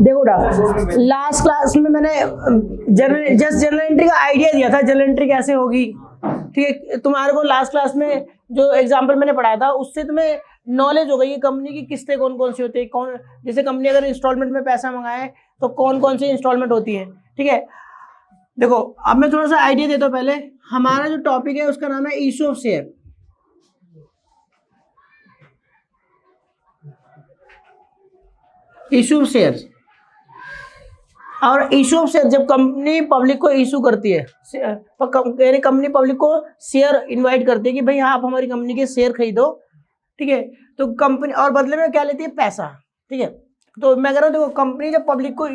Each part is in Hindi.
देखो लास्ट क्लास में मैंने जनरल एंट्री का आइडिया दिया था, जनरल एंट्री कैसे होगी। ठीक है, तुम्हारे को लास्ट क्लास में जो एग्जांपल मैंने पढ़ाया था उससे तुम्हें नॉलेज हो गई है कंपनी की किस्तें कौन कौन सी होती है, कौन जैसे कंपनी अगर इंस्टॉलमेंट में पैसा मंगाए तो कौन कौन सी इंस्टॉलमेंट होती है। ठीक है, देखो अब मैं थोड़ा सा आइडिया देता हूँ। पहले हमारा जो टॉपिक है उसका नाम है issue of share. Issue of share और इशू ऑफ शेयर जब कंपनी पब्लिक को इशू करती है, यानी कंपनी पब्लिक को शेयर इनवाइट करती है कि भाई आप हमारी कंपनी के शेयर खरीदो। ठीक है, तो कंपनी और बदले में क्या लेती है, पैसा। ठीक है, तो मैं कह रहा हूँ देखो कंपनी जब पब्लिक को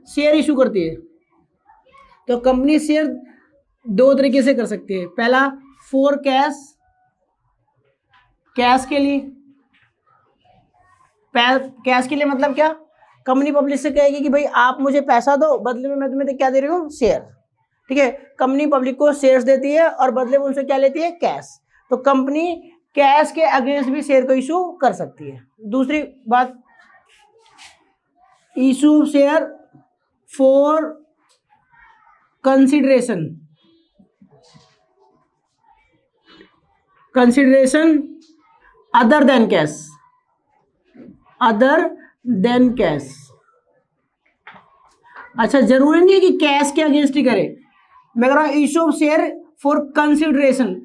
शेयर इशू करती है तो कंपनी शेयर दो तरीके से कर सकती है। पहला फॉर कैश, कैश के लिए, कैश के लिए मतलब क्या, कंपनी पब्लिक से कहेगी कि भाई आप मुझे पैसा दो, बदले में मैं तुम्हें क्या दे रही हूँ, शेयर। ठीक है, कंपनी पब्लिक को शेयर्स देती है और बदले में उनसे क्या लेती है, कैश। तो कंपनी कैश के अगेंस्ट भी शेयर को इशू कर सकती है। दूसरी बात, issue share for consideration, consideration other than cash, other than cash. अच्छा, जरूरी नहीं है कि कैश के अगेंस्ट ही करे। मैं कह रहा हूं issue of share for consideration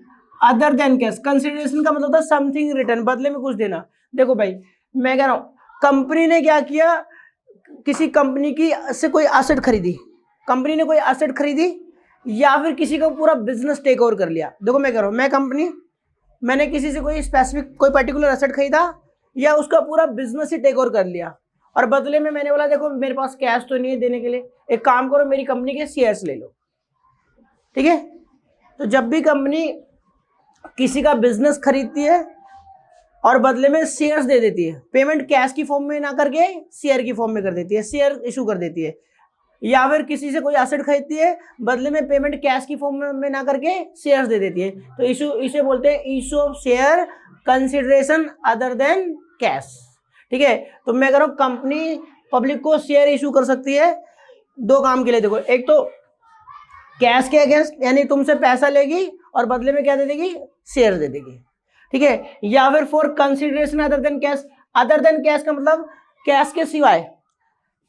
other than cash. Consideration का मतलब था समथिंग रिटर्न, बदले में कुछ देना। देखो भाई मैं कह रहा हूं कंपनी ने क्या किया, किसी कंपनी की से कोई एसेट खरीदी, कंपनी ने कोई एसेट खरीदी या फिर किसी का पूरा बिजनेस टेक ओवर कर लिया। देखो मैं कह रहा हूं मैं कंपनी, मैंने किसी से कोई स्पेसिफिक कोई पर्टिकुलर एसेट खरीदा या उसका पूरा बिजनेस ही टेक ओवर कर लिया और बदले में मैंने बोला देखो मेरे पास कैश तो नहीं है देने के लिए, एक काम करो मेरी कंपनी के शेयर्स ले लो। ठीक है, तो जब भी कंपनी किसी का बिजनेस खरीदती है और बदले में शेयर्स दे देती है, पेमेंट कैश की फॉर्म में ना करके शेयर की फॉर्म में कर देती है, शेयर इशू कर देती है। या फिर किसी से कोई एसेट खरीदती है, बदले में पेमेंट कैश की फॉर्म में ना करके शेयर्स दे देती है, तो इशू, इसे बोलते हैं issue of share consideration other than cash. ठीक है, तो मैं कह रहा हूं कंपनी पब्लिक को शेयर इशू कर सकती है दो काम के लिए। देखो एक तो कैश के अगेंस्ट, यानी तुमसे पैसा लेगी और बदले में क्या दे देगी, शेयर दे देगी। ठीक है, या फिर for consideration other than cash. Other than cash का मतलब कैश के सिवाय।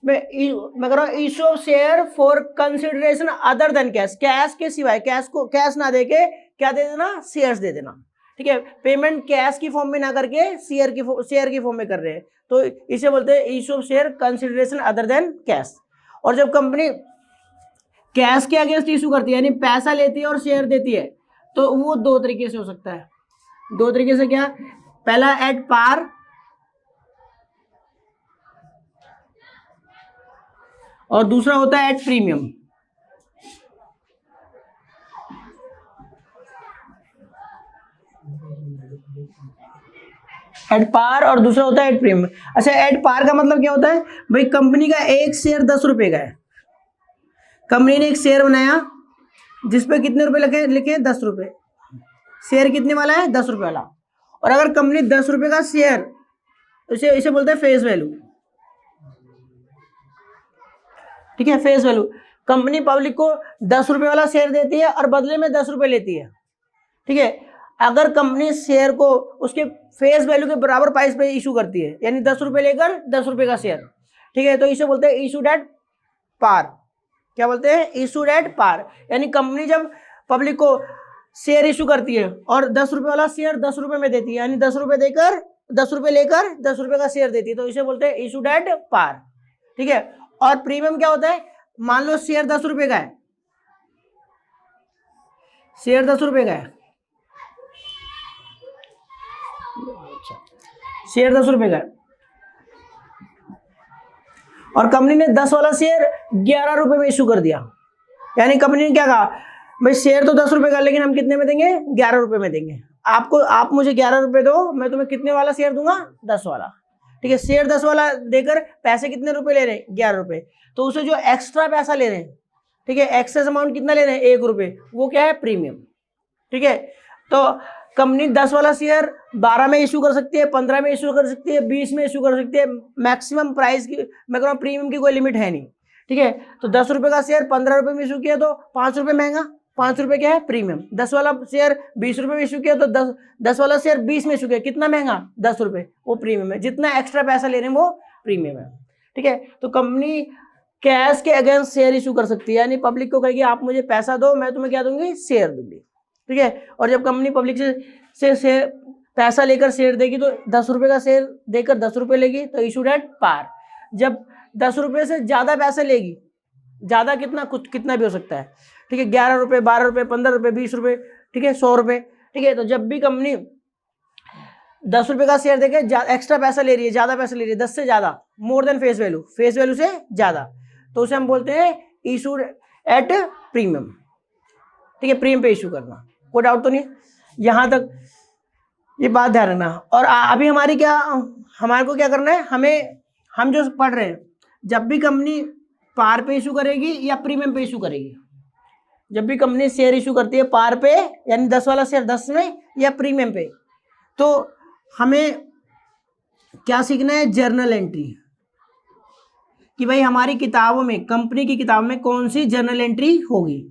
मैं कह रहा हूँ issue of share for consideration other than cash, cash के सिवाय, कैश को कैश ना देके क्या दे देना, शेयर्स दे देना। ठीक है, पेमेंट कैश की फॉर्म में ना करके शेयर की फॉर्म में कर रहे हैं, तो इसे बोलते हैं issue of share consideration other than cash. और जब कंपनी कैश के अगेंस्ट इशू करती है, यानी पैसा लेती है और शेयर देती है, तो वो दो तरीके से हो सकता है। दो तरीके से क्या, पहला एट पार और दूसरा होता है एट प्रीमियम। एट पार और दूसरा होता है एट प्रीमियम। अच्छा, एट पार का मतलब क्या होता है, भाई कंपनी का एक शेयर 10 रुपए का है, कंपनी ने एक शेयर बनाया जिसपे कितने रुपए लिखे 10 रुपए, शेयर कितने वाला है, 10 रुपए वाला। और अगर कंपनी 10 रुपए का शेयर, इसे बोलते हैं फेस वैल्यू। ठीक है, फेस वैल्यू, कंपनी पब्लिक को 10 रुपए वाला शेयर देती है और बदले में 10 रुपए लेती है। ठीक है, अगर कंपनी शेयर को उसके फेस वैल्यू के बराबर प्राइस पे इशू करती है, यानी 10 रुपए लेकर 10 रुपए का शेयर, ठीक है, तो इसे बोलते हैं इशूड एट पार। क्या बोलते हैं, इशूड एट पार। यानी कंपनी जब पब्लिक को शेयर इशू करती है और 10 रुपए वाला शेयर 10 रुपए में देती है, यानी 10 रुपए देकर 10 रुपए लेकर 10 रुपए का शेयर देती है, तो इसे बोलते हैं इशूड एट पार। ठीक है, और प्रीमियम क्या होता है, मान लो शेयर 10 रुपए का है, शेयर 10 रुपए का है, शेयर 10 रुपए का है और कंपनी ने 10 वाला शेयर 11 रुपए में इशू कर दिया। यानी कंपनी ने क्या कहा, भाई शेयर तो 10 रुपए का, लेकिन हम कितने में देंगे, 11 रुपए में देंगे। आप मुझे 11 रुपए दो, मैं तुम्हें कितने वाला शेयर दूंगा, 10 वाला। ठीक है, शेयर 10 वाला देकर पैसे कितने रुपए ले रहे हैं, 11 रुपए। तो उसे जो एक्स्ट्रा पैसा ले रहे हैं, ठीक है, एक्सेस अमाउंट कितना ले रहे हैं, 1 रुपए, वो क्या है, प्रीमियम। ठीक है, तो कंपनी 10 वाला शेयर 12 में इशू कर सकती है, 15 में इशू कर सकती है, 20 में इशू कर सकती है। मैक्सिमम प्राइस की मैं कह रहा हूँ प्रीमियम की कोई लिमिट है नहीं, ठीक है। तो 10 रुपये का शेयर 15 रुपये में इशू किया तो 5 रुपये महंगा, 5 रुपये क्या है प्रीमियम। 10 वाला शेयर 20 रुपये में इशू किया तो 10 वाला शेयर 20 में इशू किया, कितना महंगा 10 रुपये, वो प्रीमियम है। जितना एक्स्ट्रा पैसा ले रहे हैं वो प्रीमियम है, ठीक है। तो कंपनी कैश के अगेंस्ट शेयर इशू कर सकती है, यानी पब्लिक को कहेगी आप मुझे पैसा दो, मैं तुम्हें क्या दूंगी, शेयर दूंगी, ठीक है। और जब कंपनी पब्लिक से पैसा लेकर शेयर देगी तो 10 रुपये का शेयर देकर 10 रुपये लेगी, तो इशूड एट पार। जब 10 रुपये से ज़्यादा पैसे लेगी, ज़्यादा कितना, कुछ कितना भी हो सकता है, ठीक है, 11 रुपये, 12 रुपये, 15 रुपये, 20 रुपये, ठीक है, 100 रुपये, ठीक है। तो जब भी कंपनी 10 रुपये का शेयर देकर एक्स्ट्रा पैसा ले रही है, ज़्यादा पैसा ले रही है, 10 से ज़्यादा, मोर देन फेस वैल्यू से ज़्यादा, तो उसे हम बोलते हैं इशूड एट प्रीमियम, ठीक है, प्रीमियम पे इशू करना। कोई डाउट तो नहीं, यहाँ तक ये बात ध्यान रखना। और अभी हमारे को क्या करना है, हम जो पढ़ रहे हैं, जब भी कंपनी पार पे इशू करेगी या प्रीमियम पे इशू करेगी, जब भी कंपनी शेयर इशू करती है पार पे यानी 10 वाला शेयर 10 में या प्रीमियम पे, तो हमें क्या सीखना है, जर्नल एंट्री, कि भाई हमारी किताबों में, कंपनी की किताब में कौन सी जर्नल एंट्री होगी।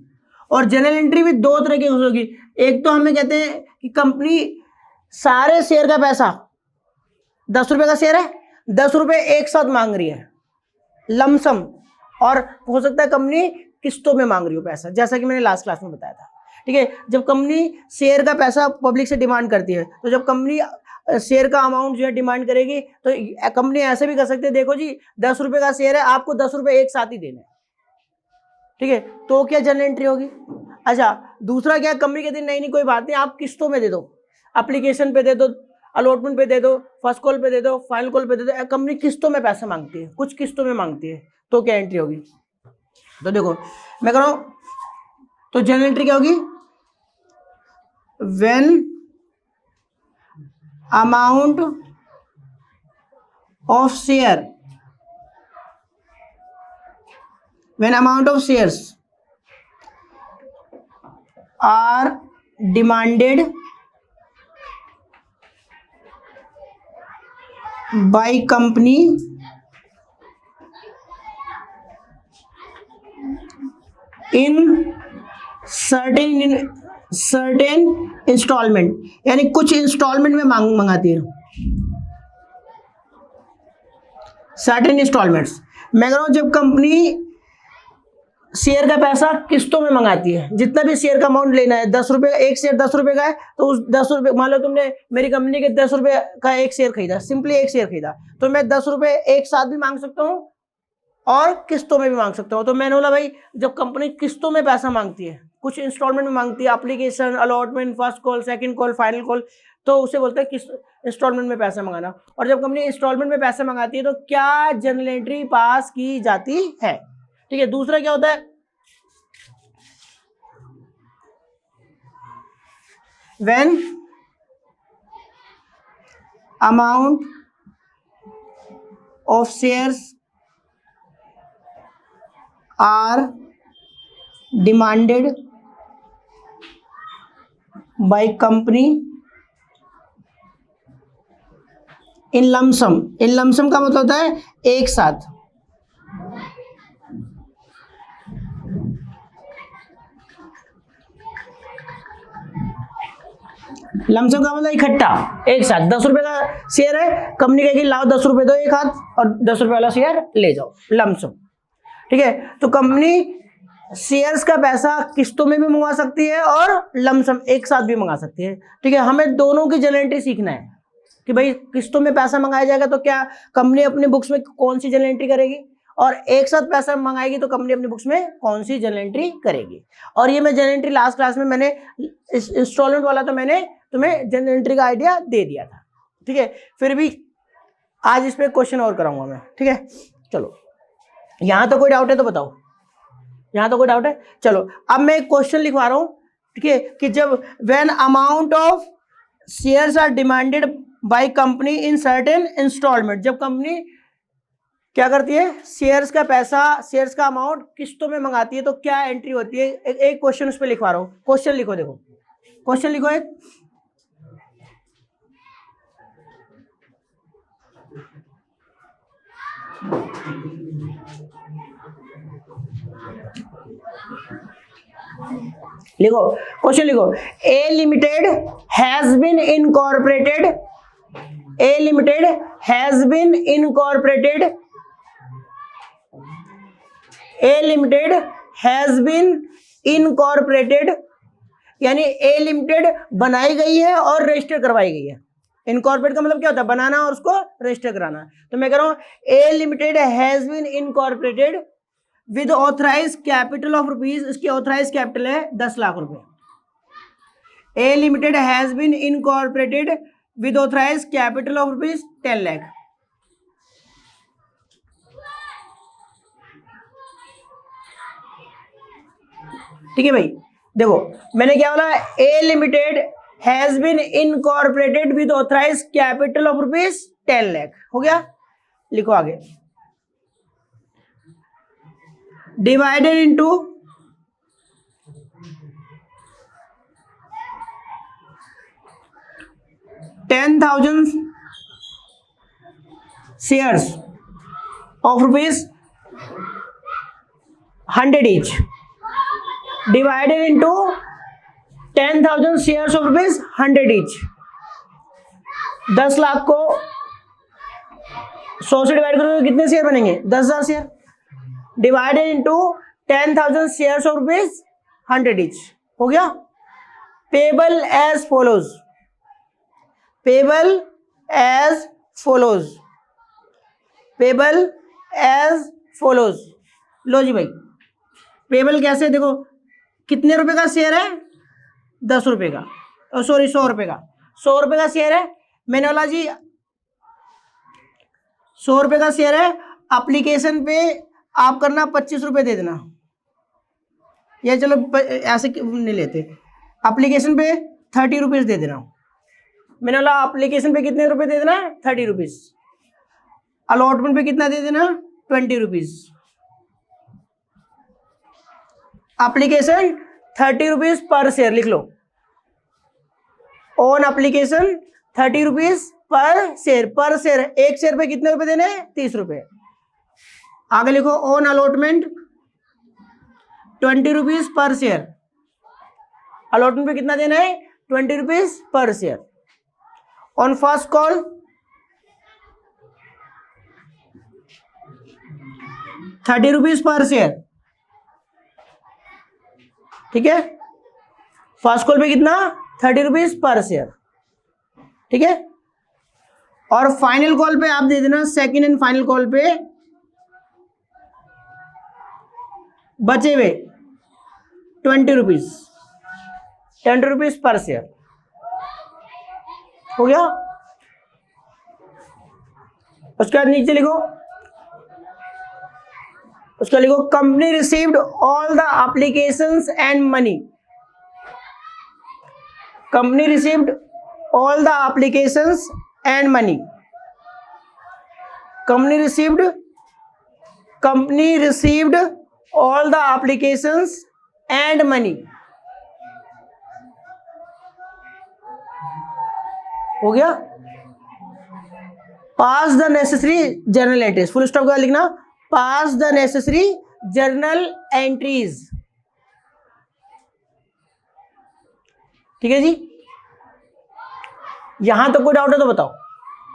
और जर्नल एंट्री भी दो तरह की होगी। एक तो हमें कहते हैं कि कंपनी सारे शेयर का पैसा, 10 रुपये का शेयर है, 10 रुपये एक साथ मांग रही है लमसम, और हो सकता है कंपनी किस्तों में मांग रही हो पैसा, जैसा कि मैंने लास्ट क्लास में बताया था, ठीक है। जब कंपनी शेयर का पैसा पब्लिक से डिमांड करती है, तो जब कंपनी शेयर का अमाउंट जो है डिमांड करेगी, तो कंपनी ऐसे भी कर सकती है, देखो जी 10 रुपये का शेयर है, आपको 10 रुपये एक साथ ही देने हैं, ठीक है, तो क्या जर्नल एंट्री होगी। अच्छा, दूसरा क्या, कंपनी कहती है नहीं कोई बात नहीं, आप किस्तों में दे दो, एप्लीकेशन पे दे दो, अलॉटमेंट पे दे दो, फर्स्ट कॉल पे दे दो, फाइनल कॉल पे दे दो। कंपनी किस्तों में पैसा मांगती है, कुछ किस्तों में मांगती है, तो क्या एंट्री होगी। तो देखो मैं कह रहा हूं, तो जर्नल एंट्री क्या होगी, when amount of share, when amount of shares are demanded by company in certain instalment, यानी कुछ इंस्टॉलमेंट में मंगाती है, सर्टेन इंस्टॉलमेंट्स। मैं कह रहा हूं जब कंपनी शेयर का पैसा किस्तों में मंगाती है, जितना भी शेयर का अमाउंट लेना है, 10 रुपये, एक शेयर 10 रुपये का है, तो उस 10 रुपये, मान लो तुमने मेरी कंपनी के 10 रुपये का एक शेयर खरीदा, सिंपली एक शेयर खरीदा, तो मैं 10 रुपये एक साथ भी मांग सकता हूँ और किस्तों में भी मांग सकता हूँ। तो मैंने बोला भाई जब कंपनी किस्तों में पैसा मांगती है, कुछ इंस्टॉलमेंट में मांगती है, application, allotment, first call, second call, final call, तो उसे बोलते हैं किस्त इंस्टॉलमेंट में पैसा मंगाना। और जब कंपनी इंस्टॉलमेंट में पैसा मंगाती है तो क्या जर्नल एंट्री पास की जाती है, ठीक है। दूसरा क्या होता है, when amount of shares are demanded by company in lump sum. In lump sum का मतलब होता है एक साथ, लमसम का मतलब इकट्ठा एक साथ। 10 रुपए का शेयर है, कंपनी कहेगी लाओ 10 रुपए दो एक हाथ और 10 रुपए वाला शेयर ले जाओ, लमसम, ठीक है। तो कंपनी शेयर्स का पैसा किस्तों में भी मंगवा सकती है और लमसम एक साथ भी मंगा सकती है, ठीक है। हमें दोनों की जर्नल एंट्री सीखना है कि भाई किस्तों में पैसा मंगाया जाएगा तो क्या कंपनी अपनी बुक्स में कौन सी जर्नल एंट्री करेगी, और एक साथ पैसा मंगाएगी तो कंपनी अपनी बुक्स में कौन सी जर्नल एंट्री करेगी। और ये मैं जर्नल एंट्री लास्ट क्लास में मैंने इंस्टॉलमेंट वाला तो मैंने तुम्हें जर्नल एंट्री का आइडिया दे दिया था, ठीक है। फिर भी आज इस पर क्वेश्चन और कराऊंगा मैं, ठीक है। चलो यहाँ तो कोई डाउट है तो बताओ, यहाँ तो कोई डाउट है। चलो अब मैं एक क्वेश्चन लिखवा रहा हूँ, ठीक है, कि जब when amount of shares are demanded by company in certain instalment, जब कंपनी क्या करती है, शेयर्स का पैसा, शेयर्स का अमाउंट किस्तों में मंगाती है तो क्या एंट्री होती है। एक क्वेश्चन उस पर लिखवा रहा हूँ, क्वेश्चन लिखो, देखो क्वेश्चन लिखो एक, लिखो क्वेश्चन लिखो, A limited has been incorporated, A limited has been incorporated, A limited has been incorporated, यानी ए लिमिटेड बनाई गई है और रजिस्टर करवाई गई है। इनकॉर्पोरेट का मतलब क्या होता है, बनाना और उसको रजिस्टर कराना। तो मैं कह रहा हूं A limited has been incorporated with authorise capital of rupees, इसकी ऑथराइज कैपिटल है 10 लाख रुपए। A limited has been incorporated with authorise capital of rupees 10 lakh. ठीक है भाई, देखो मैंने क्या बोला, A limited has been incorporated with authorise capital of rupees 10 lakh, हो गया। लिखो आगे, divided into 10,000 shares of rupees 100 each, divided into 10,000 shares of rupees 100 each। 10 lakh को 100 से डिवाइड करोगे कितने शेयर बनेंगे, 10,000 share, divided into 10,000 shares of rupees 100 each, हो गया। Payable as follows, payable as follows, payable as follows. लो जी भाई, पेबल कैसे, देखो कितने रुपए का शेयर है, 10 रुपए का, सॉरी 100 रुपए का, 100 रुपए का शेयर है। मैंने बोला जी 100 रुपए का शेयर है, एप्लीकेशन पे आप करना 25 रुपए दे देना, या चलो ऐसे नहीं लेते, एप्लीकेशन पे 30 रुपीज दे देना। मैंने बोला एप्लीकेशन पे कितने रुपए दे देना, 30 रुपीज, अलॉटमेंट पे कितना दे देना, 20 rupees. Application 30 rupees per share, लिख लो, on application 30 rupees per share, per share एक शेयर पे कितने रुपए देने, 30 रुपए। आगे लिखो, on allotment 20 rupees per share, allotment पे कितना देना है, 20 rupees per share. On first call 30 rupees per share, ठीक है, फर्स्ट कॉल पे कितना, 30 रुपीज पर शेयर, ठीक है। और फाइनल कॉल पे आप दे देना, सेकंड एंड फाइनल कॉल पे बचे हुए 20 रुपीज, 10 रुपीज पर शेयर, हो गया। उसके बाद नीचे लिखो, उसका लिखो, company received all the applications and money, company received all the applications and money, company received all the applications and money, हो गया। Pass the necessary journal entries, full stop का लिखना, pass the necessary journal entries, ठीक है जी। यहां तक कोई डाउट है तो बताओ।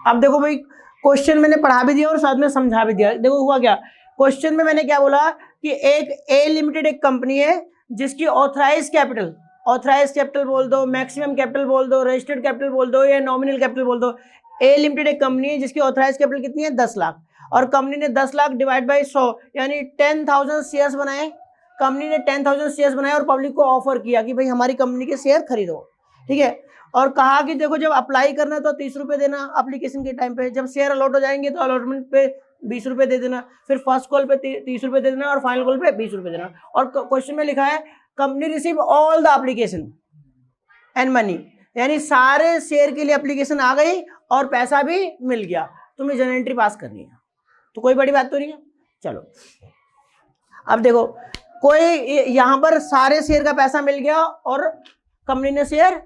अब देखो भाई, क्वेश्चन मैंने पढ़ा भी दिया और साथ में समझा भी दिया। देखो हुआ क्या, क्वेश्चन में मैंने क्या बोला कि एक ए लिमिटेड एक कंपनी है जिसकी ऑथराइज कैपिटल बोल दो, मैक्सिमम कैपिटल बोल दो, रजिस्टर्ड कैपिटल बोल दो, या नॉमिनल कैपिटल बोल दो। ए लिमिटेड एक कंपनी है जिसकी ऑथराइज कैपिटल कितनी है, 10 लाख, और कंपनी ने 10 लाख डिवाइड बाई 100 यानी 10,000 शेयर्स बनाए। कंपनी ने 10,000 शेयर्स बनाए और पब्लिक को ऑफर किया कि भाई हमारी कंपनी के शेयर खरीदो, ठीक है। और कहा कि देखो जब अप्लाई करना है तो 30 रुपए देना एप्लीकेशन के टाइम पे, जब शेयर अलॉट हो जाएंगे तो अलॉटमेंट पे 20 रुपए दे देना, फिर फर्स्ट कॉल पे 30 रुपए दे देना और फाइनल कॉल पे 20 रुपए देना। और क्वेश्चन में लिखा है company receive all the application and money, यानी सारे शेयर के लिए एप्लीकेशन आ गई और पैसा भी मिल गया, तुम्हें जर्नल एंट्री पास करनी है। तो कोई बड़ी बात तो नहीं है। चलो अब देखो, कोई यहां पर सारे शेयर का पैसा मिल गया और कंपनी ने शेयर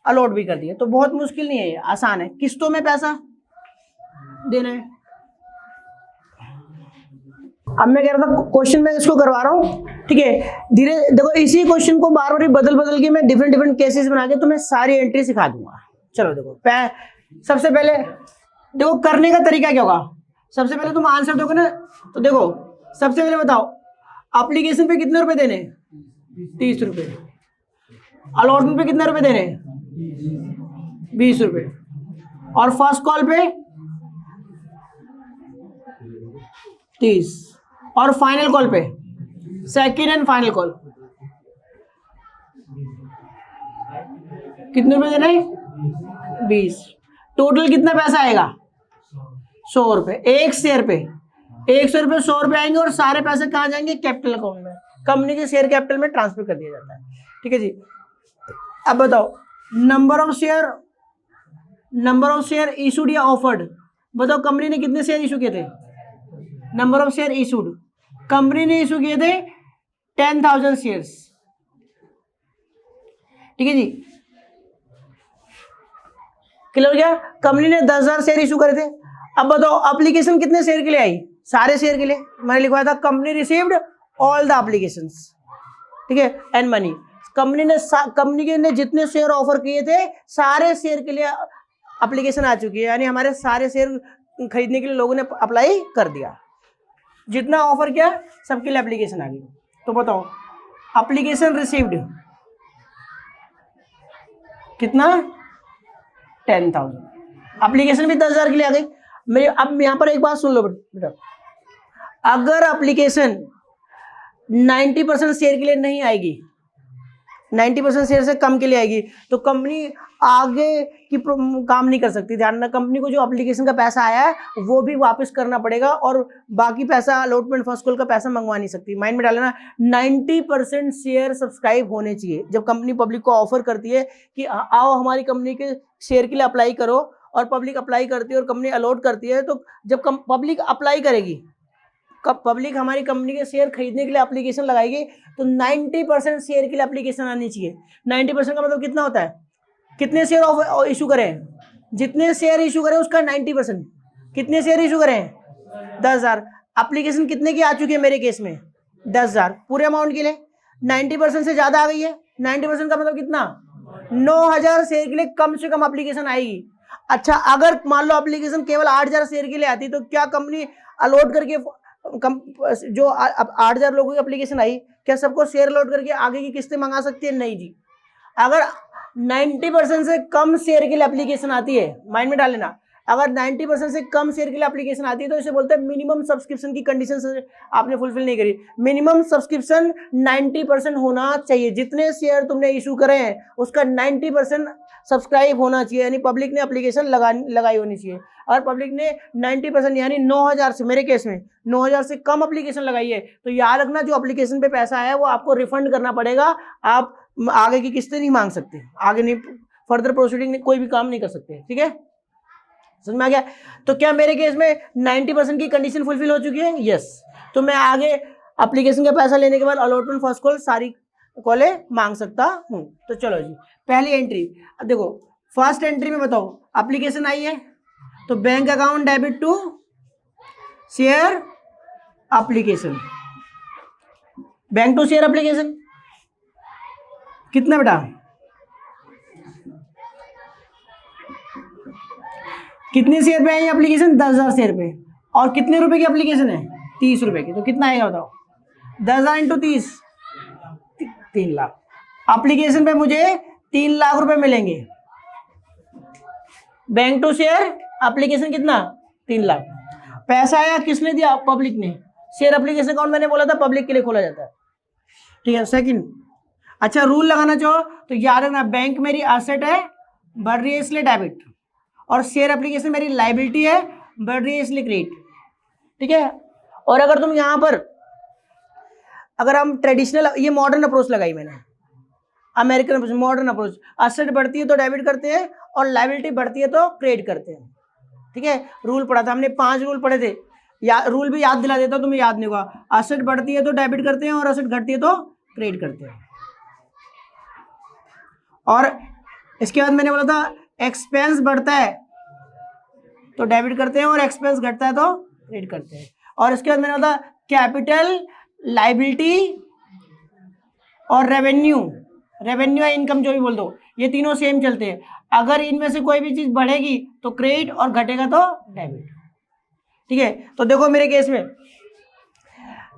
अलॉट भी कर दिया, तो बहुत मुश्किल नहीं है, ये आसान है। किस्तों में पैसा देना है, अब मैं कह रहा था क्वेश्चन में इसको करवा रहा हूँ, ठीक है। धीरे देखो, इसी क्वेश्चन को बार बार बदल बदल के मैं डिफरेंट डिफरेंट केसेस बना के तुम्हें सारी एंट्री सिखा दूंगा। चलो देखो, सबसे पहले देखो करने का तरीका क्या होगा। सबसे पहले तुम आंसर दोगे ना, तो देखो सबसे पहले बताओ एप्लीकेशन पे कितने रुपए देने, 30 रुपए। अलॉटमेंट पे कितने रुपए देने, 20 रुपए। और फर्स्ट कॉल पे 30। और फाइनल कॉल पे, सेकेंड एंड फाइनल कॉल, कितने रुपए देने, 20। टोटल कितना पैसा आएगा, 100 रुपए। एक शेयर पे 100 रुपए, 100 रुपए आएंगे और सारे पैसे कहाँ जाएंगे, कैपिटल अकाउंट में, कंपनी के शेयर कैपिटल में ट्रांसफर कर दिया जाता है, ठीक है जी। अब बताओ नंबर ऑफ शेयर इशूड या ऑफर्ड। बताओ कंपनी ने कितने शेयर इशू किए थे, number of share issued, company ने इशू किए थे 10,000 शेयर्स, ठीक है जी। क्लियर हो गया। कंपनी ने 10,000 शेयर इशू करे थे। अब बताओ एप्लीकेशन कितने शेयर के लिए आई, सारे शेयर के लिए। मैंने लिखवाया था company received all the applications, ठीक है, एंड मनी। कंपनी ने जितने शेयर ऑफर किए थे सारे शेयर के लिए एप्लीकेशन आ चुकी है, यानी हमारे सारे शेयर खरीदने के लिए लोगों ने अप्लाई कर दिया। जितना ऑफर किया सबके लिए एप्लीकेशन आ गई। तो बताओ एप्लीकेशन रिसीव्ड कितना, 10,000। एप्लीकेशन भी 10,000 के लिए आ गई। मेरे अब यहां पर एक बात सुन लो बेटा, अगर एप्लीकेशन 90% शेयर के लिए नहीं आएगी, 90% शेयर से कम के लिए आएगी, तो कंपनी आगे की काम नहीं कर सकती। ध्यान रखना, कंपनी को जो एप्लीकेशन का पैसा आया है वो भी वापस करना पड़ेगा और बाकी पैसा अलॉटमेंट फर्स्ट कॉल का पैसा मंगवा नहीं सकती। माइंड में डालना 90% शेयर सब्सक्राइब होने चाहिए। जब कंपनी पब्लिक को ऑफर करती है कि आओ हमारी कंपनी के शेयर के लिए अप्लाई करो, और पब्लिक अप्लाई करती है और कंपनी अलॉट करती है, तो जब पब्लिक अप्लाई करेगी, कब पब्लिक हमारी कंपनी के शेयर खरीदने के लिए एप्लीकेशन लगाएगी, तो 90% शेयर के लिए एप्लीकेशन आनी चाहिए। 90% का मतलब कितना होता है, कितने शेयर इशू करें, जितने शेयर इशू करें उसका 90%। कितने शेयर इशू करें, 10,000। एप्लीकेशन कितने की आ चुकी है मेरे केस में, 10,000 पूरे अमाउंट के लिए। 90% से ज्यादा आ गई है। 90% का मतलब कितना, 9,000 शेयर के लिए कम से कम एप्लीकेशन आएगी। अच्छा, अगर मान लो एप्लीकेशन केवल 8,000 शेयर के लिए आती, तो क्या कंपनी अलॉट करके जो 8,000 लोगों की एप्लीकेशन आई, क्या सबको शेयर अलॉट करके आगे की किस्तें मंगा सकती है, नहीं जी। अगर 90% से कम शेयर के लिए एप्लीकेशन आती है, माइंड में डाल लेना, अगर 90% से कम शेयर के लिए एप्लीकेशन आती है तो इसे बोलते हैं मिनिमम सब्सक्रिप्शन की कंडीशन आपने फुलफिल नहीं करी। मिनिमम सब्सक्रिप्शन 90% होना चाहिए। जितने शेयर तुमने इशू करे हैं उसका 90% सब्सक्राइब होना चाहिए, यानी पब्लिक ने एप्लीकेशन लगाई होनी चाहिए। अगर पब्लिक ने 90% यानी 9,000 से, मेरे केस में 9,000 से कम एप्लीकेशन लगाई है, तो याद रखना जो एप्लीकेशन पे पैसा आया है वो आपको रिफंड करना पड़ेगा। आप आगे की किस्तें नहीं मांग सकते, आगे नहीं फर्दर प्रोसीडिंग कोई भी काम नहीं कर सकते, ठीक है, समझ में आ गया। तो क्या मेरे केस में 90% की कंडीशन फुलफिल हो चुकी है, यस। तो मैं आगे एप्लीकेशन का पैसा लेने के बाद अलॉटमेंट फर्स्ट कॉल सारी कॉलें मांग सकता हूं। तो चलो जी, पहली एंट्री। अब देखो फर्स्ट एंट्री में बताओ एप्लीकेशन आई है, तो bank account debit to share application, bank to share application कितना बेटा, कितने शेयर पे आई एप्लीकेशन, 10,000 शेयर पे। और कितने रुपए की एप्लीकेशन है, 30 रुपए की। तो कितना आएगा बताओ, 10,000 इंटू 30, 3 लाख। एप्लीकेशन पे मुझे 3 लाख रुपए मिलेंगे। बैंक टू शेयर एप्लीकेशन कितना, 3 लाख। पैसा आया किसने दिया, पब्लिक ने। शेयर एप्लीकेशन अकाउंट मैंने बोला था पब्लिक के लिए खोला जाता है, ठीक है। सेकंड, अच्छा रूल लगाना चाहो तो याद रखना, बैंक मेरी एसेट है, बढ़ रही है इसलिए डेबिट, और शेयर एप्लीकेशन मेरी लाइबिलिटी है, बढ़ रही है इसलिए क्रेडिट, ठीक है। और अगर तुम यहां पर, अगर हम ट्रेडिशनल, ये मॉडर्न अप्रोच लगाई मैंने, American approach, modern approach, asset बढ़ती है तो डेबिट करते हैं और लाइबिलिटी बढ़ती है तो क्रेडिट करते हैं, ठीक है। रूल पढ़ा था हमने, 5 रूल पढ़े थे, रूल भी याद दिला देता हूं, तुम्हें याद नहीं होगा। एसेट बढ़ती है तो डेबिट करते हैं और एसेट घटती है तो क्रेडिट करते हैं। और इसके बाद मैंने बोला था एक्सपेंस बढ़ता है तो डेबिट करते हैं और एक्सपेंस घटता है तो क्रेडिट करते हैं। और इसके बाद मैंने बताया कैपिटल, लाइबिलिटी और रेवेन्यू, रेवेन्यू या इनकम जो भी बोल दो, ये तीनों सेम चलते हैं। अगर इनमें से कोई भी चीज बढ़ेगी तो क्रेडिट और घटेगा तो डेबिट। ठीक है, तो देखो मेरे केस में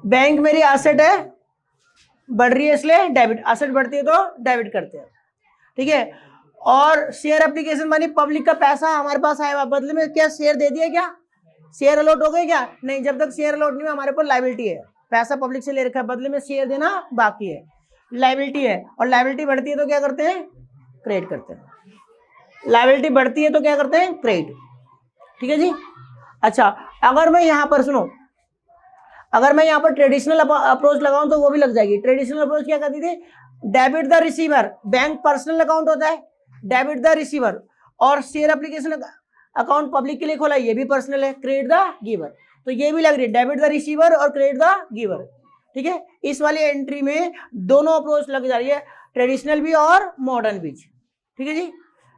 बैंक मेरी एसेट है, बढ़ रही है इसलिए डेबिट, एसेट बढ़ती है तो डेबिट करते हैं। ठीक है, और शेयर एप्लीकेशन मानी पब्लिक का पैसा हमारे पास आया, बदले में क्या शेयर दे दिया, क्या शेयर अलॉट हो गए क्या? नहीं, जब तक शेयर अलॉट नहीं हुआ हमारे पर लाइबिलिटी है, पैसा पब्लिक से ले रखा है, बदले में शेयर देना बाकी है, लाइबिलिटी है। और लाइबिलिटी बढ़ती है तो क्या करते हैं? क्रेडिट करते हैं। लाइबिलिटी बढ़ती है तो क्या करते हैं? क्रेडिट। ठीक है जी। अच्छा, अगर मैं यहाँ पर सुनो, अगर मैं यहाँ पर ट्रेडिशनल अप्रोच लगाऊं तो वो भी लग जाएगी। ट्रेडिशनल अप्रोच क्या करती थी? Debit the receiver, bank personal account होता है, डेबिट द रिसीवर, और शेयर एप्लीकेशन अकाउंट पब्लिक के लिए खोला, ये भी पर्सनल है, क्रेडिट द गिवर। तो ये भी लग रही है, डेबिट द रिसीवर और क्रेडिट द गिवर। ठीक है, इस वाली एंट्री में दोनों अप्रोच लग जा रही है, ट्रेडिशनल भी और मॉडर्न भी। ठीक है जी।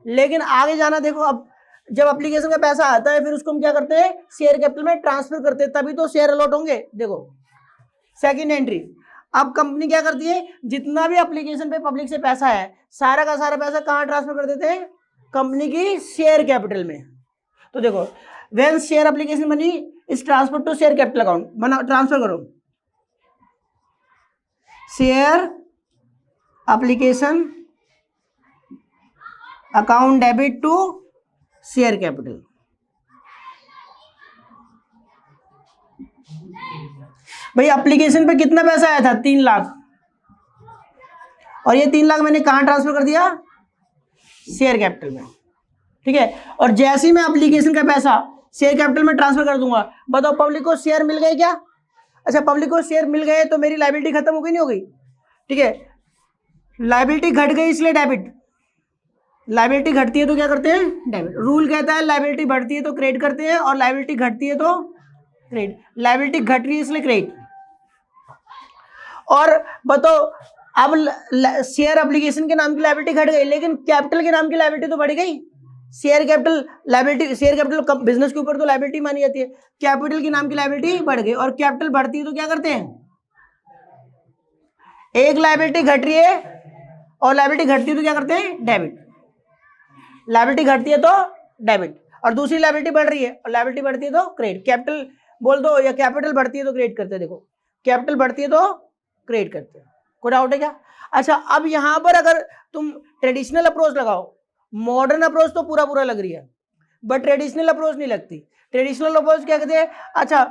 लेकिन आगे जाना, देखो अब जब एप्लीकेशन का पैसा आता है फिर उसको हम क्या करते हैं? शेयर कैपिटल में ट्रांसफर करते हैं, तभी तो शेयर अलॉट होंगे। देखो सेकंड एंट्री, अब कंपनी क्या करती है? जितना भी एप्लीकेशन पे पब्लिक से पैसा है, सारा का सारा पैसा कहाँ ट्रांसफर कर देते हैं? कंपनी की शेयर कैपिटल में। तो देखो, when share application money is transfer to share capital account, बना ट्रांसफर करो, share application account debit to share capital. भाई एप्लीकेशन पे कितना पैसा आया था? 3 लाख, और ये 3 लाख मैंने कहाँ ट्रांसफर कर दिया? शेयर कैपिटल में। ठीक है, और जैसे ही मैं एप्लीकेशन का पैसा शेयर कैपिटल में ट्रांसफर कर दूंगा, बताओ पब्लिक को शेयर मिल गए क्या? अच्छा, पब्लिक को शेयर मिल गए तो मेरी लायबिलिटी खत्म हो गई, नहीं हो गई? ठीक है, लायबिलिटी घट गई इसलिए डेबिट, लायबिलिटी घटती है तो क्या करते हैं? डेबिट। रूल कहता है लायबिलिटी बढ़ती है तो क्रेडिट करते हैं, और लायबिलिटी घटती है तो क्रेडिट। लायबिलिटी घट रही है इसलिए क्रेडिट। और बताओ, अब शेयर एप्लीकेशन के नाम की लायबिलिटी घट गई, लेकिन कैपिटल के नाम की लायबिलिटी तो बढ़ गई। Share capital liability, share capital business के ऊपर तो लायबिलिटी मानी जाती है, कैपिटल के नाम की लायबिलिटी बढ़ गई, और कैपिटल बढ़ती है तो क्या करते हैं? एक लायबिलिटी घट रही है और लायबिलिटी घटती है तो क्या करते हैं? डेबिट। लायबिलिटी घटती है तो डेबिट, और दूसरी लायबिलिटी बढ़ रही है और लायबिलिटी बढ़ती है तो क्रेडिट। कैपिटल बोल दो, या कैपिटल बढ़ती है तो क्रेडिट करते हैं। देखो, कैपिटल बढ़ती है तो क्रेडिट करते हैं। कोई डाउट है क्या? अच्छा, अब यहां पर अगर तुम ट्रेडिशनल अप्रोच लगाओ, मॉडर्न अप्रोच तो पूरा पूरा लग रही है, बट ट्रेडिशनल अप्रोच नहीं लगती। ट्रेडिशनल अप्रोच क्या कहते हैं? अच्छा,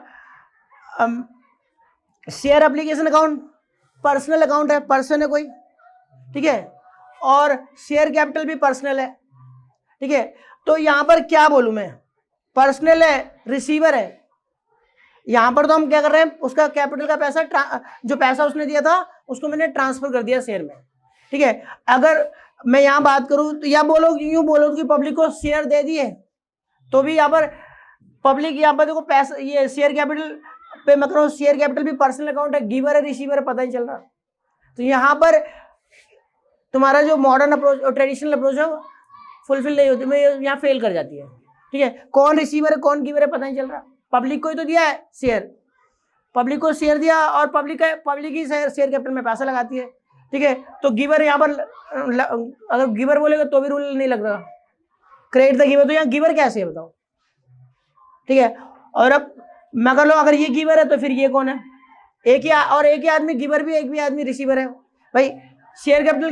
share application account personal account है, पर्सन है कोई, ठीक है, और शेयर कैपिटल भी पर्सनल है। ठीक है, तो यहां पर क्या बोलूं मैं? पर्सनल है, रिसीवर है। यहां पर तो हम क्या कर रहे हैं? उसका कैपिटल का पैसा, जो पैसा उसने दिया था उसको मैंने ट्रांसफर कर दिया शेयर में। ठीक है, अगर मैं यहां बात करूं तो या बोलो, यूं बोलो कि पब्लिक को शेयर दे दिए, तो भी यहां पर पब्लिक, यहां पर देखो पैसा, ये शेयर कैपिटल पे मैं करूँ, शेयर कैपिटल भी पर्सनल अकाउंट है, गिवर है, रिसीवर है, पता ही चल रहा। तो यहां पर तुम्हारा जो मॉडर्न अप्रोच और ट्रेडिशनल अप्रोच है फुलफिल नहीं होती, मैं यहाँ फेल कर जाती है। ठीक है, कौन रिसीवर है कौन गिवर है पता नहीं चल रहा। पब्लिक को ही तो दिया है शेयर, पब्लिक को शेयर दिया, और पब्लिक ही शेयर कैपिटल में पैसा लगाती है। ठीक है, तो गिवर यहाँ पर अगर गिवर बोलेगा तो भी रूल नहीं लग रहा, क्रेडिट द गिवर, तो यहाँ गिवर कैसे है बताओ? ठीक है, और अब मगर लो, अगर ये गिवर है तो फिर ये कौन है? एक ही आदमी गिवर भी, एक भी आदमी रिसीवर है। भाई शेयर कैपिटल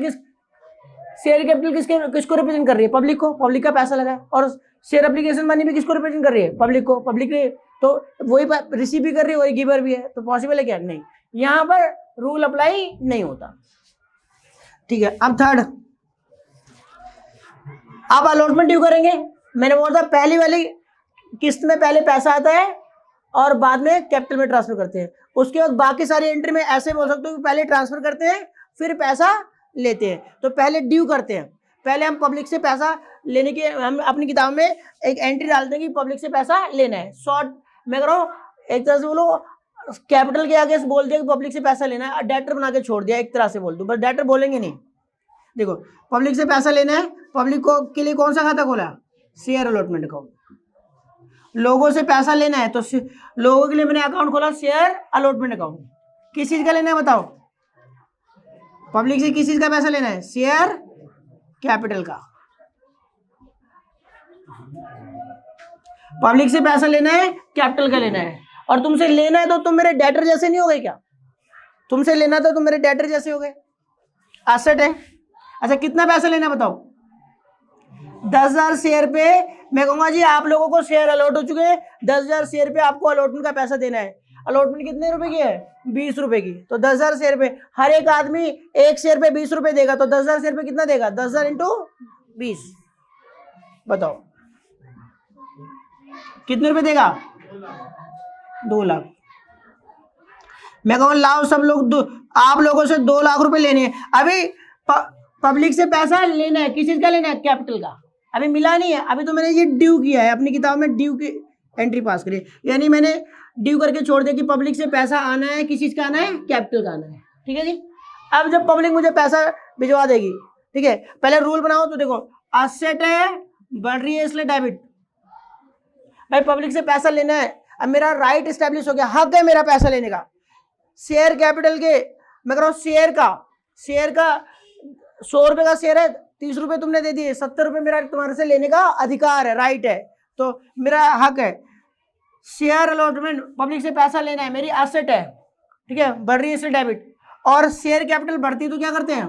किसको रिप्रेजेंट कर रही है? पब्लिक को, पब्लिक का पैसा लगा है। और शेयर एप्लीकेशन मनी भी किसको रिप्रेजेंट कर रही है? पब्लिक को, पब्लिक ने तो वही रिसीव भी कर रही है, वही गिवर भी है। तो पॉसिबल है क्या? नहीं, यहां पर रूल अप्लाई नहीं होता। ठीक है, अब थर्ड, आप अलॉटमेंट ड्यू करेंगे। मैंने बोला था पहली वाली किस्त में पहले पैसा आता है और बाद में कैपिटल में ट्रांसफर करते हैं। उसके बाद बाकी सारी एंट्री में ऐसे बोल सकते हो कि पहले ट्रांसफर करते हैं फिर पैसा लेते हैं। तो पहले ड्यू करते हैं, पहले हम पब्लिक से पैसा लेने के, हम अपनी किताब में एक एंट्री डालते हैं कि पब्लिक से पैसा लेना है। शॉर्ट मैं कह रहा हूँ, एक तरह से बोलो, कैपिटल के आगे बोल दिया कि पब्लिक से पैसा लेना है, डेटर बना के छोड़ दिया, एक तरह से बोल दो, बस डेटर बोलेंगे नहीं। देखो, पब्लिक से पैसा लेना है, पब्लिक को के लिए कौन सा खाता खोला? Share allotment account. लोगों से पैसा लेना है, तो लोगों के लिए मैंने अकाउंट खोला, शेयर अलॉटमेंट अकाउंट। किस चीज का लेना है बताओ? पब्लिक से किस चीज का पैसा लेना है? शेयर कैपिटल का। पब्लिक से पैसा लेना है, कैपिटल का लेना है। और तुमसे लेना है तो तुम मेरे डेटर जैसे नहीं हो गए क्या? तुमसे लेना तो तुम मेरे डेटर जैसे हो गए। एसेट है। अच्छा कितना पैसा लेना बताओ? 10,000 शेयर पे मैं कहूंगा जी आप लोगों को शेयर अलॉट हो चुके हैं, 10,000 शेयर पे आपको अलॉटमेंट का पैसा देना है। अलॉटमेंट कितने रुपए की है? 20 रुपए की। तो 10,000 शेयर पे हर एक आदमी एक शेयर पे 20 रुपए देगा, तो 10,000 शेयर पे कितना देगा? 10,000 इंटू 20, बताओ कितने रुपए देगा? 2 लाख। मैं कहूँ लाओ सब लोग आप लोगों से 2 लाख रुपए लेने हैं। अभी पब्लिक से पैसा लेना है, किस चीज का लेना है? कैपिटल का। अभी मिला नहीं है, अभी तो मैंने ये ड्यू किया है, अपनी किताब में ड्यू की एंट्री पास करी, यानी मैंने ड्यू करके छोड़ दिया कि पब्लिक से पैसा आना है, किस चीज का आना है? कैपिटल का आना है। ठीक है जी। अब जब पब्लिक मुझे पैसा भिजवा देगी, ठीक है, पहले रूल बनाओ तो देखो, एसेट है, बढ़ रही है इसलिए डेबिट। भाई पब्लिक से पैसा लेना है, अब मेरा राइट एस्टेब्लिश हो गया, हक है मेरा पैसा लेने का। शेयर कैपिटल के मैं कह रहा हूँ शेयर का 100 रुपए का शेयर है, 30 रुपए तुमने दे दिए, 70 रुपए मेरा तुम्हारे से लेने का अधिकार है, राइट है, तो मेरा हक है। शेयर अलॉटमेंट, पब्लिक से पैसा लेना है, मेरी एसेट है, ठीक है, बढ़ रही है इसलिए डेबिट। और शेयर कैपिटल बढ़ती है तो क्या करते हैं?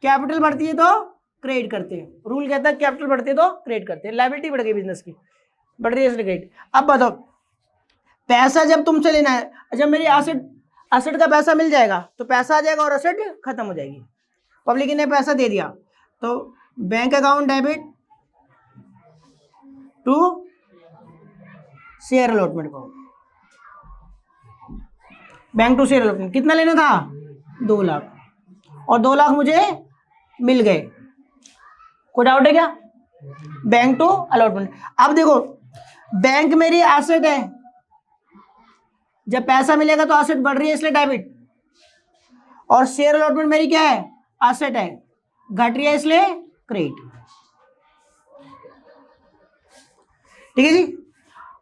कैपिटल बढ़ती है तो क्रेडिट करते हैं। रूल कहता है कैपिटल बढ़ती है तो क्रेडिट करते हैं। लायबिलिटी बढ़ गई बिजनेस की, बढ़ रही है इसलिए क्रेडिट। अब बताओ पैसा जब तुमसे लेना है, जब मेरी एसेट का पैसा मिल जाएगा तो पैसा आ जाएगा और एसेट खत्म हो जाएगी। पब्लिक ने पैसा दे दिया तो bank account debit to share allotment account, bank to share allotment. कितना लेना था? 2 लाख, और 2 लाख मुझे मिल गए। कोई डाउट है क्या? Bank to allotment. अब देखो बैंक मेरी एसेट है, जब पैसा मिलेगा तो एसेट बढ़ रही है इसलिए डेबिट, और शेयर अलॉटमेंट मेरी क्या है? एसेट है, घट रही है इसलिए क्रेडिट। ठीक है जी।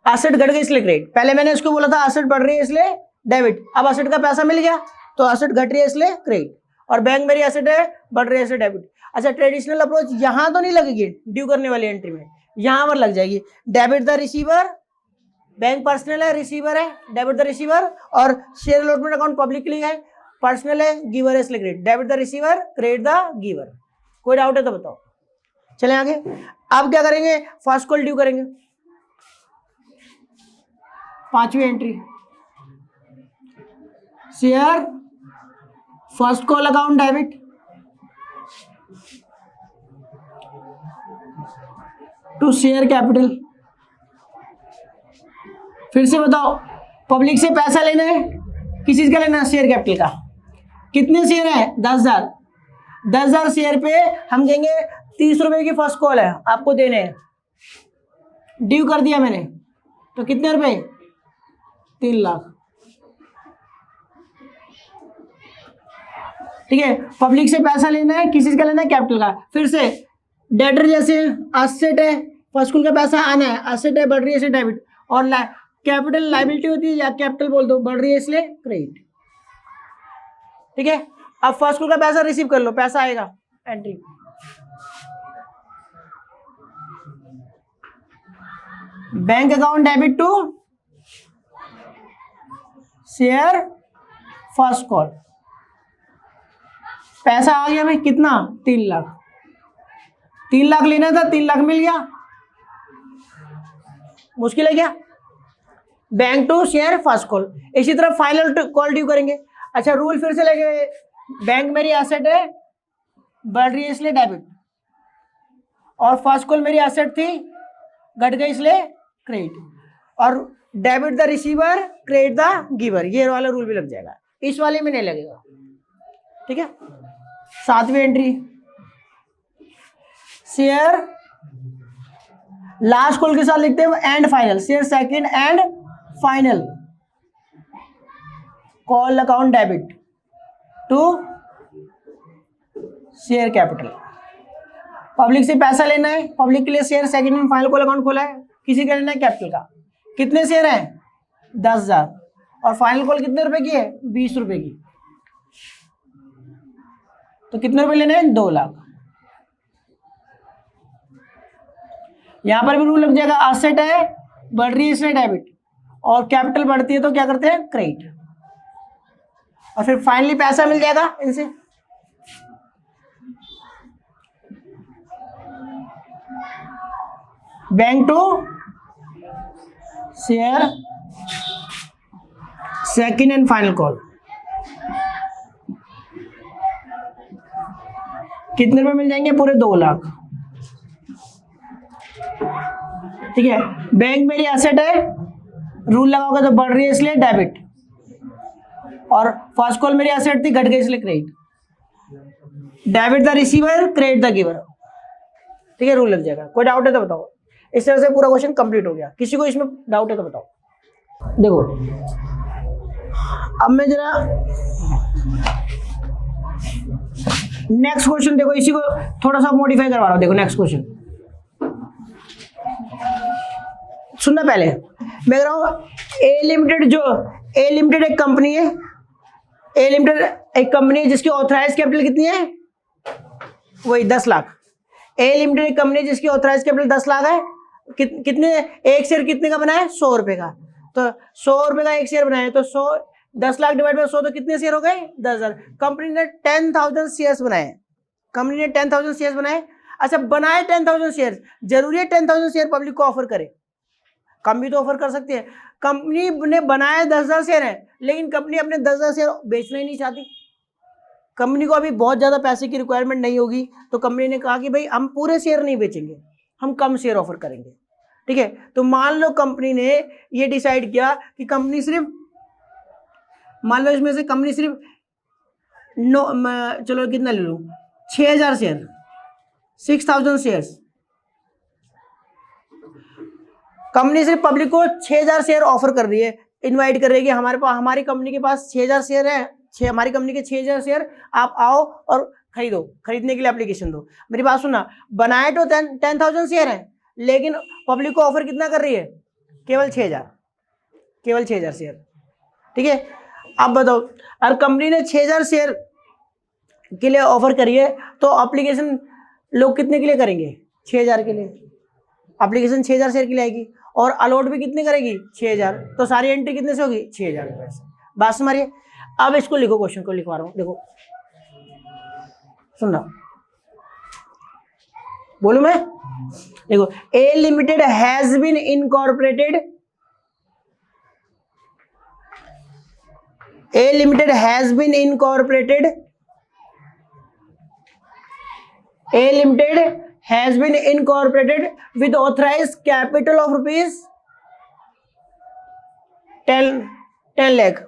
एसेट घट गई इसलिए क्रेडिट। पहले मैंने इसको बोला था एसेट बढ़ रही है इसलिए डेबिट, अब एसेट का पैसा मिल गया तो एसेट घट रही है इसलिए क्रेडिट, और बैंक मेरी एसेट है, बढ़ रही है इसलिए डेबिट। अच्छा ट्रेडिशनल अप्रोच यहां तो नहीं लगेगी ड्यू करने वाली एंट्री में, यहां पर लग जाएगी। Debit the receiver, bank personal है, रिसीवर है, डेबिट द रिसीवर, और शेयर अलॉटमेंट अकाउंट पब्लिक के लिए है, पर्सनल है, गिवर है इसलिए credit. Debit the receiver, credit the giver. कोई डाउट है तो बताओ। चलें आगे। अब क्या करेंगे? फर्स्ट कॉल ड्यू करेंगे, 5वीं entry, share first call account debit to share capital. फिर से बताओ, पब्लिक से पैसा लेना है, किस चीज का लेना है? शेयर कैपिटल का। कितने शेयर है? 10,000। 10,000 शेयर पे हम कहेंगे 30 रुपए की फर्स्ट कॉल है, आपको देने हैं। ड्यू कर दिया मैंने, तो कितने रुपए? 3 लाख। ठीक है, पब्लिक से पैसा लेना है, किस चीज का लेना है? कैपिटल का। फिर से डेटर जैसे एसेट है, फर्स्ट कॉल का पैसा आना है, एसेट है, बढ़ रही है इसलिए डेबिट, और कैपिटल लायबिलिटी होती है, या कैपिटल बोल दो, बढ़ रही है इसलिए क्रेडिट। ठीक है, अब फर्स्ट कॉल का पैसा रिसीव कर लो, पैसा आएगा, entry. Bank account debit to share first call, पैसा आ गया भाई, कितना? 3 लाख। 3 लाख लेना था, 3 लाख मिल गया। मुश्किल है क्या? Bank to share first call. इसी तरह फाइनल कॉल ड्यू करेंगे। अच्छा रूल फिर से लेंगे, बैंक मेरी एसेट है, बढ़ रही है इसलिए डेबिट, और फर्स्ट कॉल मेरी एसेट थी, घट गई इसलिए क्रेडिट, और debit the receiver, credit the giver. ये वाला रूल भी लग जाएगा, इस वाले में नहीं लगेगा। ठीक है। 7वीं एंट्री, शेयर लास्ट कॉल के साथ लिखते हैं and final, share second and final call account debit to share capital. Public से पैसा लेना है, पब्लिक के लिए share second and final call account खोला है, किसी का लेना है? कैपिटल का। कितने शेयर हैं 10,000 और फाइनल कॉल कितने रुपए की है 20 रुपए की, तो कितने रुपए लेने हैं 2 लाख। यहां पर भी रूल लग जाएगा, एसेट है बढ़ रही है इसलिए डेबिट, और कैपिटल बढ़ती है तो क्या करते हैं क्रेडिट, और फिर फाइनली पैसा मिल जाएगा इनसे। Bank to share second and final call, कितने रुपए मिल जाएंगे पूरे 2 लाख। ठीक है, बैंक मेरी एसेट है, रूल लगाओगे तो बढ़ रही है इसलिए डेबिट, और फर्स्ट कॉल मेरी एसेट थी घट गई इसलिए credit. Debit the receiver credit the giver. ठीक है, रूल लग जाएगा। कोई डाउट है तो बताओ। इस तरह से पूरा क्वेश्चन कंप्लीट हो गया। किसी को इसमें डाउट है तो बताओ। देखो अब मैं जरा नेक्स्ट क्वेश्चन, देखो इसी को थोड़ा सा मॉडिफाई करवा रहा हूं। देखो नेक्स्ट क्वेश्चन सुनना पहले। मैं कह रहा हूं ए लिमिटेड, जो ए लिमिटेड एक कंपनी है, ए लिमिटेड एक कंपनी है जिसकी ऑथराइज कैपिटल कितनी है, वही 10 लाख। ए लिमिटेड एक कंपनी जिसकी ऑथराइज कैपिटल 10 लाख है। कितने, एक शेयर कितने का बना है 100 रुपए का, तो 100 रुपए का एक शेयर बनाया, तो 100 10 लाख डिवाइड बाय 100 तो कितने शेयर हो गए 10,000। कंपनी ने 10,000 शेयर्स बनाए, कंपनी ने 10,000 शेयर्स बनाए। अच्छा बनाए 10,000 शेयर, जरूरी है 10,000 शेयर पब्लिक को ऑफर करे, कम भी तो ऑफर कर सकती है। कंपनी ने बनाए 10,000 शेयर है, लेकिन कंपनी अपने 10,000 शेयर बेचना ही नहीं चाहती। कंपनी को अभी बहुत ज्यादा पैसे की रिक्वायरमेंट नहीं होगी, तो कंपनी ने कहा कि भाई हम पूरे शेयर नहीं बेचेंगे, हम कम शेयर ऑफर करेंगे। ठीक है, तो मान लो कंपनी ने ये डिसाइड किया कि कंपनी सिर्फ, मान लो इसमें से कंपनी सिर्फ चलो कितना ले लूं 6,000 शेयर, 6,000 शेयर्स। कंपनी सिर्फ पब्लिक को 6,000 शेयर ऑफर कर रही है, इनवाइट कर रही है कि हमारे पास, हमारी कंपनी के पास 6,000 शेयर है, हमारी कंपनी के 6,000 शेयर, आप आओ और खरीदो, खरीदने के लिए एप्लीकेशन दो। मेरी बात सुनना, बनाए तो 10,000 शेयर है, लेकिन पब्लिक को ऑफर कितना कर रही है, केवल 6,000, केवल 6,000 शेयर। ठीक है, अब बताओ अगर कंपनी ने 6,000 शेयर के लिए ऑफर करी है, तो एप्लीकेशन लोग कितने के लिए करेंगे 6,000 के लिए, एप्लीकेशन 6,000 शेयर के लिए आएगी, और अलॉट भी कितने करेगी 6,000, तो सारी एंट्री कितने से होगी 6,000 रुपए से। बात समझिए। अब इसको लिखो, क्वेश्चन को लिखवा रहा हूं, देखो सुनना, बोलू मैं। देखो A limited has been incorporated, A limited has been incorporated, A limited has been incorporated with authorized capital of rupees 10 lakh,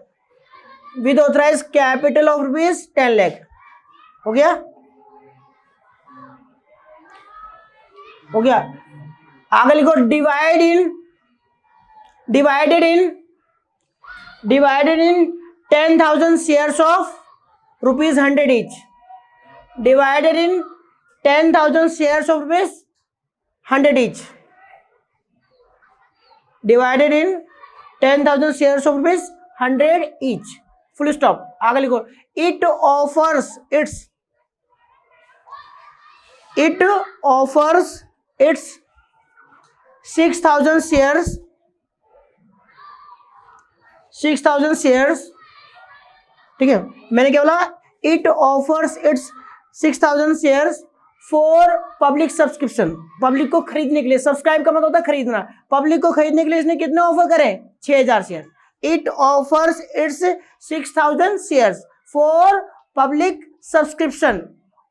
with authorized capital of rupees 10 lakh। हो गया, हो गया। आगे लिखो divided in 10,000 shares of rupees 100 each, divided in 10,000 shares of rupees 100 each, divided in 10,000 shares of rupees 100 each, full stop। आगे लिखो it offers its 6,000 shares, 6,000 shares। ठीक है, मैंने क्या बोला, it offers its 6,000 shares for public subscription, public को खरीदने के लिए। सब्सक्राइब का मतलब होता है खरीदना, पब्लिक को खरीदने के लिए इसने कितने ऑफर करे 6,000 share. It offers it's 6,000 shares for public subscription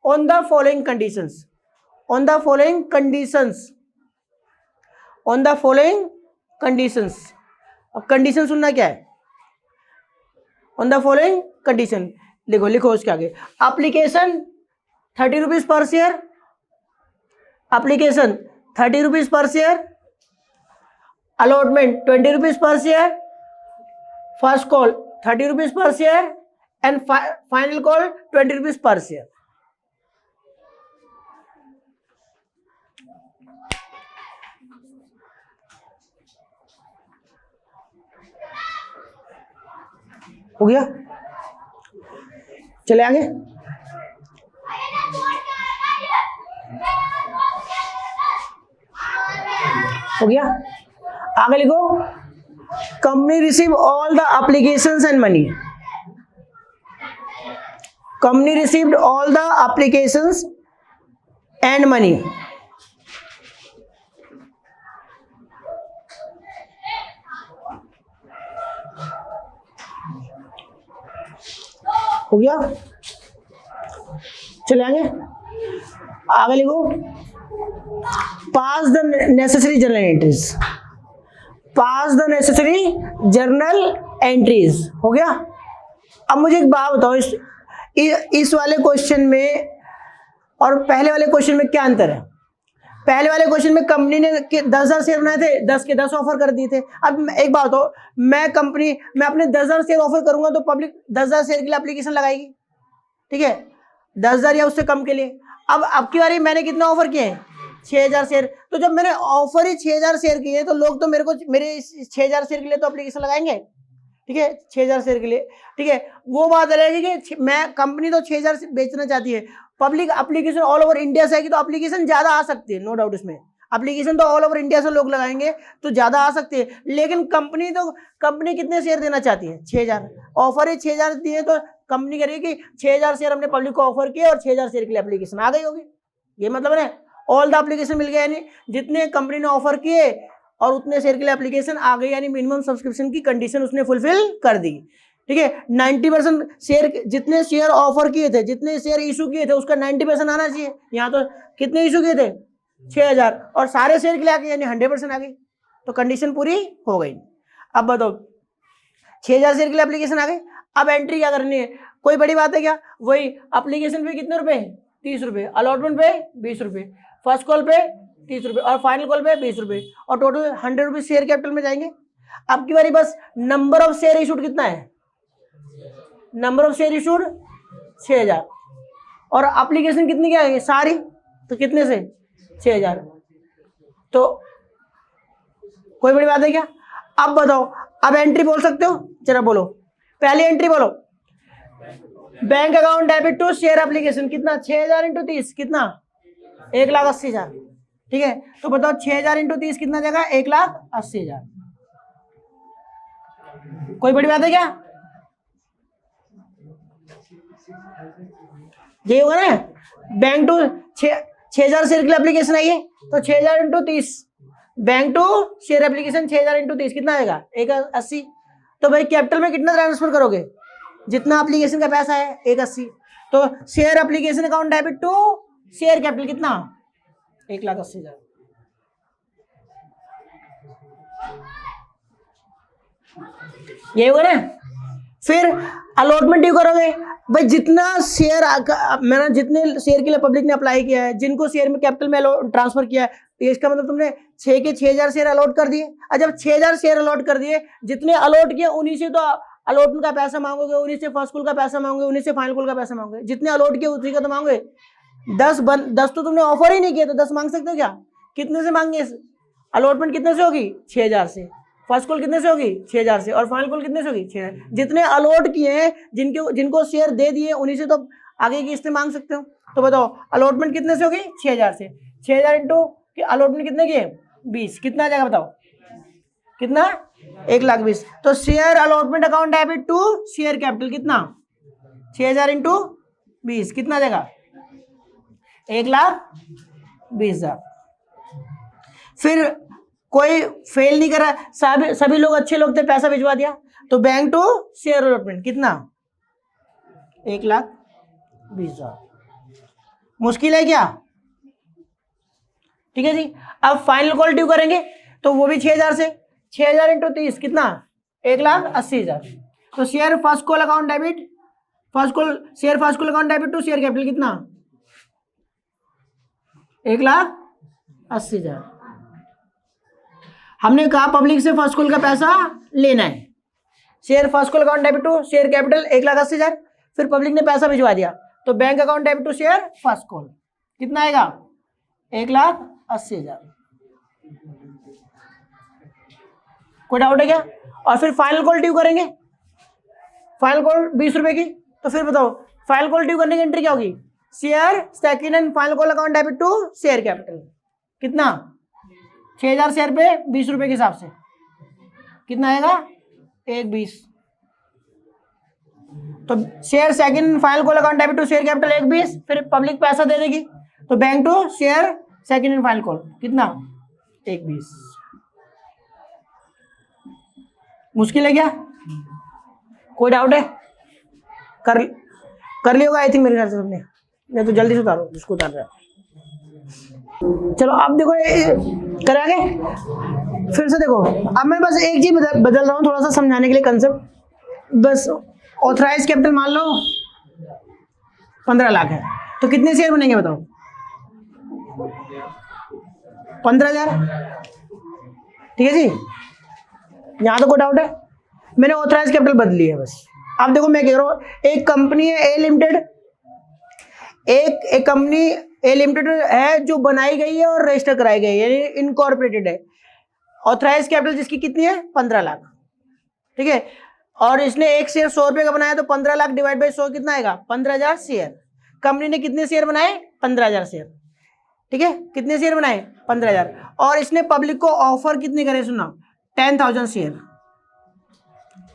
on the following conditions, on the following conditions, on the following conditions. अब कंडीशन सुनना क्या है, ऑन द फॉलोइंग कंडीशन। देखो लिखो उसके आगे, application 30 rupees per share, application 30 rupees per share, allotment 20 rupees per share, first call 30 rupees per share and final call 20 rupees per share. हो गया, चले आगे। हो गया, आगे लिखो, company receive all the applications and money. Company received all the applications and money. हो गया, चले आगे लिखो, pass the necessary journal entries. Pass the necessary journal entries. हो गया। अब मुझे एक बात बताओ, इस वाले क्वेश्चन में और पहले वाले क्वेश्चन में क्या अंतर है? पहले वाले क्वेश्चन में कंपनी ने 10,000 शेयर बनाए थे, 10 के 10 ऑफर कर दिए थे। अब एक बात बताओ, मैं अपने 10,000 शेयर ऑफर करूंगा तो पब्लिक 10,000 शेयर के लिए एप्लीकेशन लगाएगी, ठीक है, 10,000 या उससे कम के लिए। अब की बारी मैंने कितना ऑफर किए हैं? 6,000 शेयर। तो जब मैंने ऑफर ही 6,000 शेयर किए तो लोग तो मेरे 6,000 शेयर के लिए तो एप्लीकेशन लगाएंगे, ठीक है, 6,000 शेयर के लिए, ठीक है। वो बात अलग है कि मैं कंपनी तो 6,000 बेचना चाहती है, public application all over India से आएगी तो एप्लीकेशन ज्यादा आ सकती है, नो डाउट इसमें। एप्लीकेशन तो ऑल ओवर इंडिया से लोग लगाएंगे तो ज्यादा आ सकती है, लेकिन कंपनी कितने शेयर देना चाहती है? 6,000। ऑफर ही 6,000 दिए तो कंपनी करेगी कि 6,000 शेयर हमने पब्लिक को ऑफर किए और 6,000 शेयर के लिए एप्लीकेशन आ गई होगी। ये मतलब है ऑल द एप्लीकेशन मिल गया, यानी जितने कंपनी ने ऑफर किए और उतने शेयर के लिए एप्लीकेशन आ गई, यानी मिनिमम सब्सक्रिप्शन की कंडीशन उसने फुलफिल कर दी, ठीक है। 90% शेयर, जितने शेयर ऑफर किए थे, जितने शेयर इशू किए थे उसका 90% आना चाहिए। यहाँ तो कितने इशू किए थे? 6,000, और सारे शेयर के लिए आ गए यानी 100% आ गई, तो कंडीशन पूरी हो गई। अब बताओ 6,000 शेयर के लिए एप्लीकेशन आ गई, अब एंट्री क्या करनी है? कोई बड़ी बात है क्या? वही एप्लीकेशन पे कितने रुपए? 30 रुपए, अलॉटमेंट पे 20 रुपए, फर्स्ट कॉल पे 30 रुपए और फाइनल कॉल पे 20 रुपए, और टोटल 100 रुपए शेयर कैपिटल में जाएंगे। अब की बारी बस नंबर ऑफ शेयर इशूड कितना है? नंबर ऑफ शेयर इशूड 6,000, और एप्लीकेशन कितनी क्या है सारी, तो कितने से? 6,000। तो कोई बड़ी बात है क्या? अब बताओ, अब एंट्री बोल सकते हो, जरा बोलो, पहली एंट्री बोलो। Bank account debit to share application कितना? 6,000 इंटू 30 कितना? 1,80,000, ठीक है। तो बताओ 6,000 इंटू 30 कितना जाएगा? 1,80,000। कोई बड़ी बात है क्या? ये होगा ना, बैंक टू 6,000 शेयर के लिए एप्लीकेशन आई है तो 6,000 into 30, bank to share application 6,000 into 30 कितना आएगा? 1,80। तो भाई कैपिटल में कितना ट्रांसफर करोगे? जितना एप्लीकेशन का पैसा है 1,80। तो share application account debit to share capital कितना? 1,80,000। ये होगा ना। फिर अलॉटमेंट ड्यू करोगे, भाई जितना शेयर मैंने जितने शेयर के लिए पब्लिक ने अप्लाई किया है, जिनको शेयर में कैपिटल में ट्रांसफर किया है, इसका मतलब तुमने 6 के 6,000 शेयर अलॉट कर दिए। और जब 6,000 शेयर अलॉट कर दिए, जितने अलॉट किए उन्हीं से तो अलॉटमेंट का पैसा मांगोगे, उन्हीं से फर्स्ट कॉल का पैसा मांगोगे, उन्हीं से फाइनल कॉल का पैसा मांगोगे। जितने अलॉट किए उसी का तो मांगोगे। 10 तो तुमने ऑफर ही नहीं किया तो 10 मांग सकते हो क्या? कितने से मांगे? अलॉटमेंट कितने से होगी? 6,000 से। फर्स्ट कॉल कितने से होगी? 6,000 से। और फाइनल कॉल कितने से होगी? 6,000। जितने अलॉट किए हैं, जिनको शेयर दे दिए, उन्हीं से तो आगे की किस्तें मांग सकते हो। तो बताओ अलॉटमेंट कितने से होगी? 6,000 से। 6,000 इंटू अलॉटमेंट कितने किए? 20, कितना आ जाएगा बताओ? कितना? 1,20,000। तो share allotment account debit to share capital कितना? 6,000 इंटू 20 कितना आ जाएगा? 1,20,000। फिर कोई फेल नहीं करा, सभी लोग अच्छे लोग थे, पैसा भिजवा दिया। तो बैंक टू शेयर अलॉटमेंट कितना? 1,20,000। मुश्किल है क्या? ठीक है जी। अब फाइनल कॉल ड्यू करेंगे तो वो भी 6,000 से। 6,000 इंटू 30 कितना? 1,80,000। तो share first call account debit share first call account debit to share capital कितना? 1,80,000। हमने कहा पब्लिक से फर्स्ट कॉल का पैसा लेना है। Share first call account debit to share capital 1,80,000। फिर पब्लिक ने पैसा भिजवा दिया तो bank account debit to share first call कितना आएगा? 1,80,000। कोई डाउट है क्या? और फिर फाइनल कॉल ड्यू करेंगे फाइनल कॉल 20 रुपए की, तो फिर बताओ फाइनल कॉल ड्यू करने की एंट्री क्या होगी, share second and final call account debit to share capital, कितना 6000 शेयर पे 20 रुपए के हिसाब से कितना आएगा 1.20। तो share second final call account debit to share capital 1.20, फिर पब्लिक पैसा दे देगी, तो bank to share second and final call कितना 1.20। मुश्किल है क्या, कोई डाउट है, कर लिया होगा आई थिंक मेरे ख्याल से सबने, मैं तो जल्दी से उतारो जिसको उतार रहा है। चलो अब देखो कर आगे, फिर से देखो, अब मैं बस एक चीज बदल रहा हूँ थोड़ा सा समझाने के लिए कंसेप्ट। बस ऑथराइज कैपिटल मान लो 15 लाख है, तो कितने शेयर बनेंगे बताओ 15,000, ठीक है जी, यहां तो कोई डाउट है, मैंने ऑथराइज कैपिटल बदली है बस। अब देखो मैं कह रहा हूं एक कंपनी है ए लिमिटेड, एक कंपनी ए लिमिटेड है जो बनाई गई है और रजिस्टर कराई गई है, यानी इनकॉर्पोरेटेड है, ऑथराइज कैपिटल जिसकी कितनी है 15 लाख, ठीक है, और इसने एक शेयर 100 रुपए का बनाया, तो 15 लाख डिवाइड बाई 100 कितना आएगा 15,000 शेयर। कंपनी ने कितने शेयर बनाए 15,000 शेयर, ठीक है, कितने शेयर बनाए 15,000, और इसने पब्लिक को ऑफर कितने करे सुना 10,000 शेयर,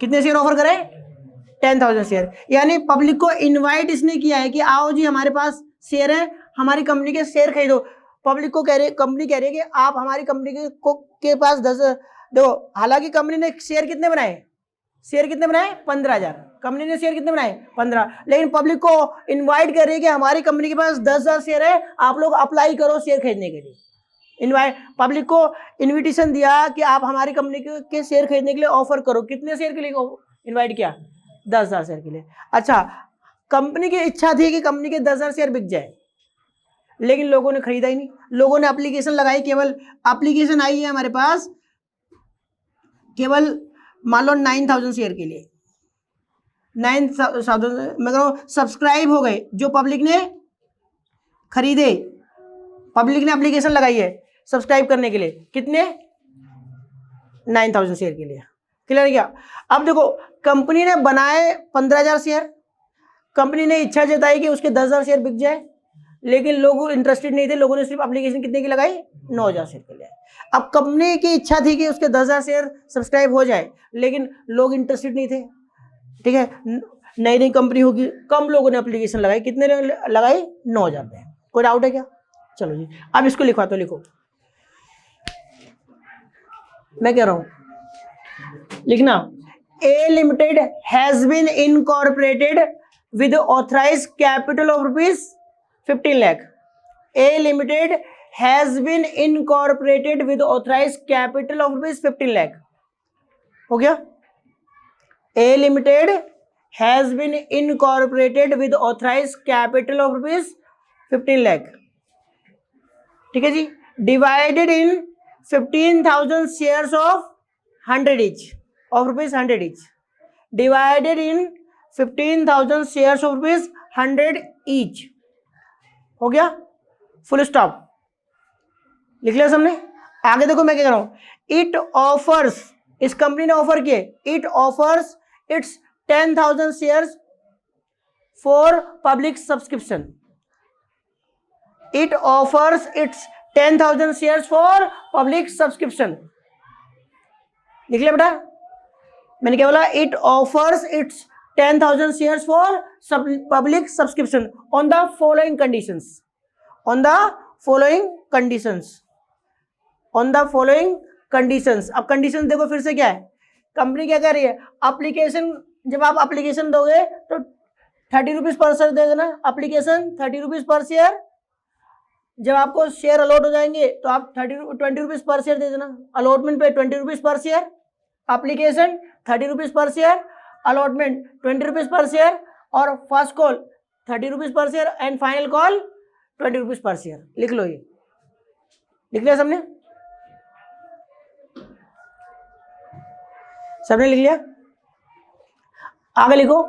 कितने शेयर ऑफर करे 10,000 शेयर, यानी पब्लिक को इनवाइट इसने किया है कि आओ जी हमारे पास शेयर है, हमारी कंपनी के शेयर खरीदो। पब्लिक को कह रही, कंपनी कह रही है कि आप हमारी कंपनी के पास 10, देखो हालांकि कंपनी ने शेयर कितने बनाए 15,000, कंपनी ने शेयर कितने बनाए 15, लेकिन पब्लिक को इनवाइट कर रही है कि हमारी कंपनी के पास 10,000 शेयर है, आप लोग अप्लाई करो शेयर खरीदने के लिए। इनवाइट पब्लिक को इनविटेशन दिया कि आप हमारी कंपनी के शेयर खरीदने के लिए ऑफर करो, कितने शेयर के लिए इनवाइट किया 10,000 शेयर के लिए। अच्छा, कंपनी की इच्छा थी कि कंपनी के 10,000 शेयर बिक जाए, लेकिन लोगों ने खरीदा ही नहीं, लोगों ने एप्लीकेशन लगाई, केवल एप्लीकेशन आई है हमारे पास केवल मान लो 9,000 शेयर के लिए, 9,000 मगर सब्सक्राइब हो गए, जो पब्लिक ने खरीदे, पब्लिक ने एप्लीकेशन लगाई है सब्सक्राइब करने के लिए, कितने 9,000 शेयर के लिए, क्लियर है क्या। अब देखो कंपनी ने बनाए 15,000 शेयर, कंपनी ने इच्छा जताई कि उसके 10,000 शेयर बिक जाए, लेकिन लोग इंटरेस्टेड नहीं थे, लोगों ने सिर्फ एप्लीकेशन कितने की लगाई 9,000 शेयर के लिए। अब कंपनी की इच्छा थी कि उसके 10,000 शेयर सब्सक्राइब हो जाए, लेकिन लोग इंटरेस्टेड नहीं थे, ठीक है, नई नई कंपनी होगी, कम लोगों ने एप्लीकेशन लगाई, कितने ने लगाई 9,000 में। कोई डाउट है क्या, चलो जी अब इसको लिखवा तो लिखो, मैं कह रहा हूं लिखना, A limited has been incorporated with authorise capital of ₹15 lakh, A limited has been incorporated with authorise capital of ₹15 lakh, हो गया, A limited has been incorporated with authorise capital of ₹15 lakh, ठीक है जी, divided in 15,000 shares of 100 each of ₹100 each, divided in 15,000 shares of ₹100 each, हो गया, फुल स्टॉप, लिख लिया सबने। आगे देखो मैं क्या कर रहा हूं, इट ऑफर्स, इस कंपनी ने ऑफर किए, it offers its 10,000 shares for public subscription, it offers its 10,000 shares for public subscription, लिख लिया बेटा, मैंने क्या बोला, it offers its 10,000 shares for public subscription on the following conditions, on the following conditions, on the following conditions. अब कंडीशन देखो फिर से क्या है, कंपनी क्या कर रही है, एप्लीकेशन, जब आप एप्लीकेशन दोगे तो 30 रुपीज पर शेयर दे देना, एप्लीकेशन 30 रुपीज पर शेयर, जब आपको शेयर अलॉट हो जाएंगे तो आप 20 रुपीज पर शेयर दे देना, अलॉटमेंट पे 20 rupees per share, application 30 rupees per share, allotment 20 rupees per share, और first call 30 rupees per share and final call 20 rupees per share, लिख लो, ये लिख लिया सबने, सबने लिख लिया, आगे लिखो,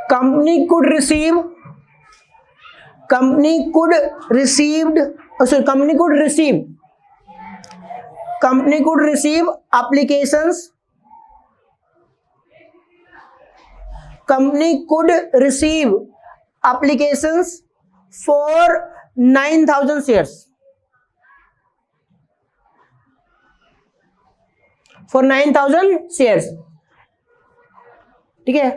company could receive company could receive applications, company could receive applications for 9,000 shares, for 9,000 shares, ठीक है।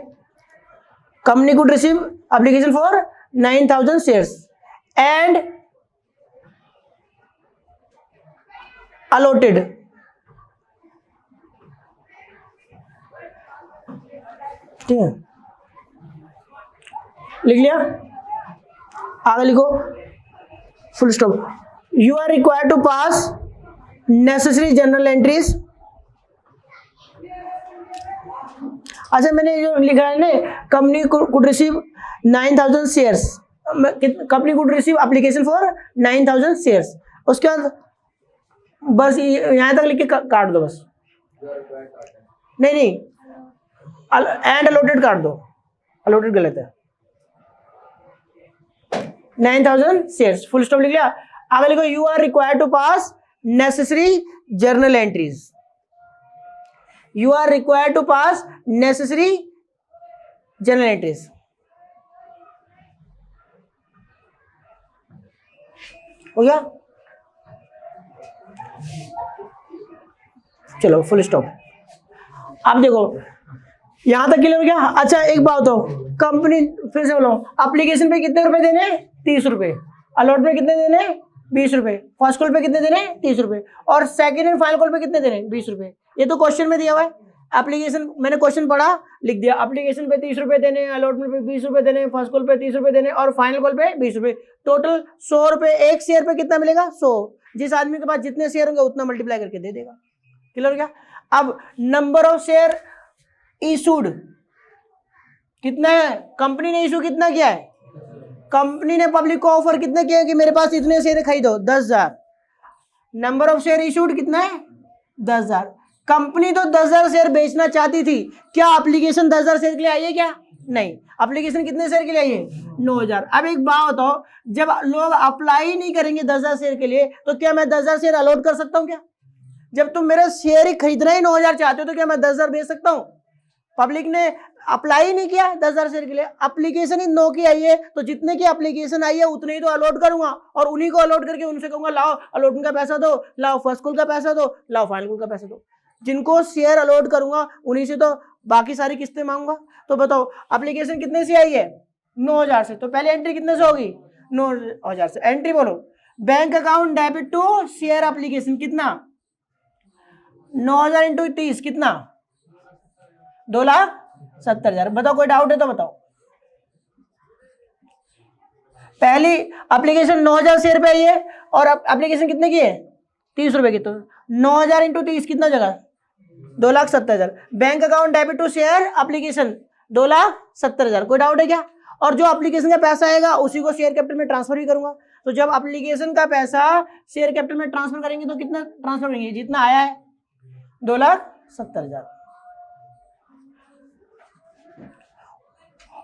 Company could receive application for 9,000 shares and allotted, ठीक है, लिख लिया, आगे लिखो full stop. You are required to pass necessary general entries. अच्छा मैंने जो लिखा है ना, company could receive 9,000 shares, company could receive application for 9,000 shares, उसके बाद बस यहां तक लिख के काट दो बस, नहीं एंड अलॉटेड काट दो, अलॉटेड गलत है, 9,000 शेयर्स फुल स्टॉप लिख लिया, आगे लिखो you are required to pass necessary journal entries, you are required to pass necessary journal entries, हो गया, चलो फुल स्टॉप। अब देखो यहां तक क्लियर हो गया। अच्छा एक बात हो, कंपनी फिर से बोलो, एप्लीकेशन पे कितने रुपए देने, 30 रुपए, अलॉट पे कितने देने, 20 रुपए, फर्स्ट कॉल पे कितने देने, 30 रुपए, और सेकंड एंड फाइनल कॉल पे कितने देने, 20 रुपए। ये तो क्वेश्चन में दिया हुआ है, एप्लीकेशन मैंने क्वेश्चन पढ़ा लिख दिया, एप्लीकेशन पे 30 रुपए देने, अलॉटमेंट पे 20 रुपए देने, फर्स्ट कॉल पे 30 रुपए देने और फाइनल कॉल पे 20 रुपए, टोटल 100 रुपए। एक शेयर पे कितना मिलेगा, 100। जिस आदमी के पास जितने शेयर होंगे उतना मल्टीप्लाई करके दे देगा। क्लियर हो गया। अब नंबर ऑफ शेयर इशूड कितना है, कंपनी ने इशू कितना किया है, कंपनी ने पब्लिक को ऑफर कितने किया कि मेरे पास इतने शेयर खरीदो, 10,000। नंबर ऑफ शेयर इशूड कितना है, 10,000। कंपनी तो 10,000 शेयर बेचना चाहती थी, क्या एप्लीकेशन 10,000 शेयर के लिए आई है क्या, नहीं। एप्लीकेशन कितने शेयर के लिए आई है, 9,000। अब एक बात बताओ, जब लोग अप्लाई नहीं करेंगे 10,000 शेयर के लिए तो क्या मैं 10,000 शेयर अलॉट कर सकता हूं क्या? जब तुम मेरा शेयर ही खरीदना ही 9,000 चाहते हो तो क्या मैं 10,000 बेच सकता हूं? पब्लिक ने अप्लाई नहीं किया 10,000 शेयर के लिए, एप्लीकेशन ही 9 की आई है, तो जितने की एप्लीकेशन आई है उतने ही तो अलॉट करूंगा, और उन्हीं को अलॉट करके उनसे कहूंगा लाओ अलॉटमेंट का पैसा दो, लाओ फर्स्ट कॉल का पैसा दो, लाओ फाइनल कॉल का पैसा दो। जिनको शेयर अलॉट करूंगा उन्हीं से तो बाकी सारी किस्तें मांगूंगा। तो बताओ एप्लीकेशन कितने से आई है, 9,000 से, तो पहले एंट्री कितने से होगी, 9,000 से। एंट्री बोलो, bank account debit to share application कितना, 9,000 इंटू 30 कितना, 2,70,000। बताओ कोई डाउट है तो बताओ। पहली एप्लीकेशन 9,000 शेयर पे आई है और एप्लीकेशन कितने की है, 30 रुपए की, तो 9,000 इंटू 30 कितना जगह, 2,70,000। Bank account debit to share application 2,70,000। कोई डाउट है क्या? और जो एप्लीकेशन का पैसा आएगा उसी को शेयर कैपिटल में ट्रांसफर भी करूंगा। तो जब एप्लीकेशन का पैसा शेयर कैपिटल में ट्रांसफर करेंगे तो कितना ट्रांसफर करेंगे, जितना आया है 2,70,000।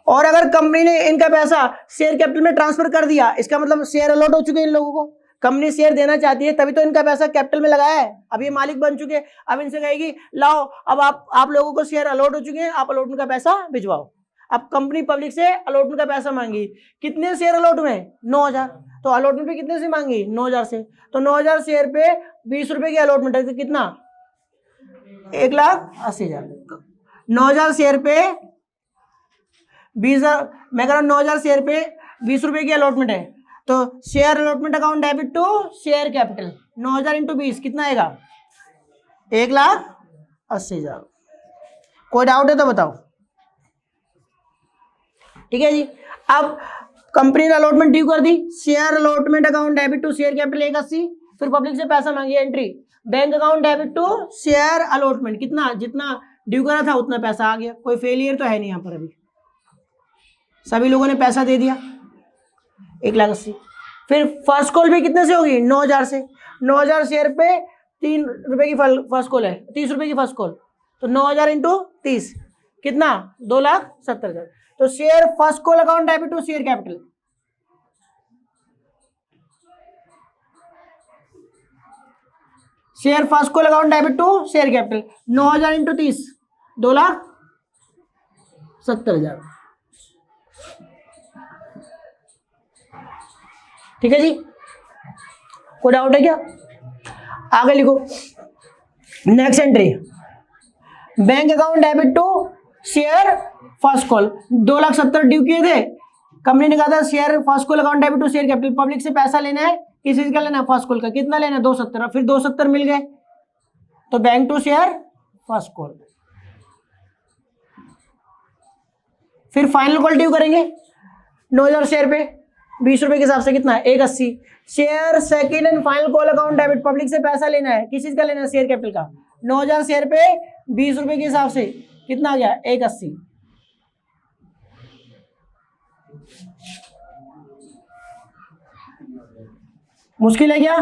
और अगर कंपनी ने इनका पैसा शेयर कैपिटल में ट्रांसफर कर दिया, इसका मतलब शेयर अलॉट हो चुके हैं इन लोगों को, कंपनी शेयर देना चाहती है तभी तो इनका पैसा कैपिटल में लगाया है, अब ये मालिक बन चुके हैं। अब इनसे कहेगी लाओ अब आप लोगों को शेयर अलॉट हो चुके हैं, आप अलॉटमेंट का पैसा भिजवाओ। अब कंपनी पब्लिक से अलॉटमेंट का पैसा मांगी, कितने शेयर अलॉट हुए, 9,000, तो अलॉटमेंट पे कितने से मांगी, 9,000 से, तो 9,000 शेयर पे 20 रुपए की अलॉटमेंट है, तो कितना, 1,80,000। 9,000 शेयर पे 20,000, मैं कह रहा हूँ 9,000 शेयर पे 20 रुपए की अलॉटमेंट है, तो share allotment account debit to share capital 9,000 into 20 कितना आएगा, 1,80,000। कोई डाउट है तो बताओ। ठीक है जी। अब कंपनी ने अलॉटमेंट ड्यू कर दी, share allotment account debit to share capital 1,80, फिर पब्लिक से पैसा मांगी, entry bank account debit to share allotment कितना, जितना ड्यू करा था उतना पैसा आ गया, कोई फेलियर तो है नहीं यहाँ पर, अभी सभी लोगों ने पैसा दे दिया 1,80,000। फिर फर्स्ट कॉल भी कितने से होगी, 9,000 से, 9,000 शेयर पे 3 रुपए की फर्स्ट कॉल है, 30 रुपए की फर्स्ट कॉल, तो 9,000 इंटू 30 कितना, 2,70,000। तो share first call account debit to share capital, share first call account debit to share capital, 9,000 into 30, 2,70,000। ठीक है जी, कोई डाउट है क्या? आगे लिखो next entry, bank account debit to share first call, 2,70,000 due किए थे। कंपनी ने कहा था share first call account debit to share capital, public से पैसा लेना है, किस चीज का लेना है? फर्स्ट कॉल का। कितना लेना है? 270, फिर 270 मिल गए तो bank to share first call. फिर फाइनल कॉल ड्यू करेंगे 9,000 शेयर पे, 20 रुपए के हिसाब से कितना है? 180। Share second and final call account debit, public से पैसा लेना है, किस चीज का लेना है? शेयर कैपिटल का। 9,000 शेयर पे 20 रुपए के हिसाब से कितना आ गया? 180। मुश्किल है क्या?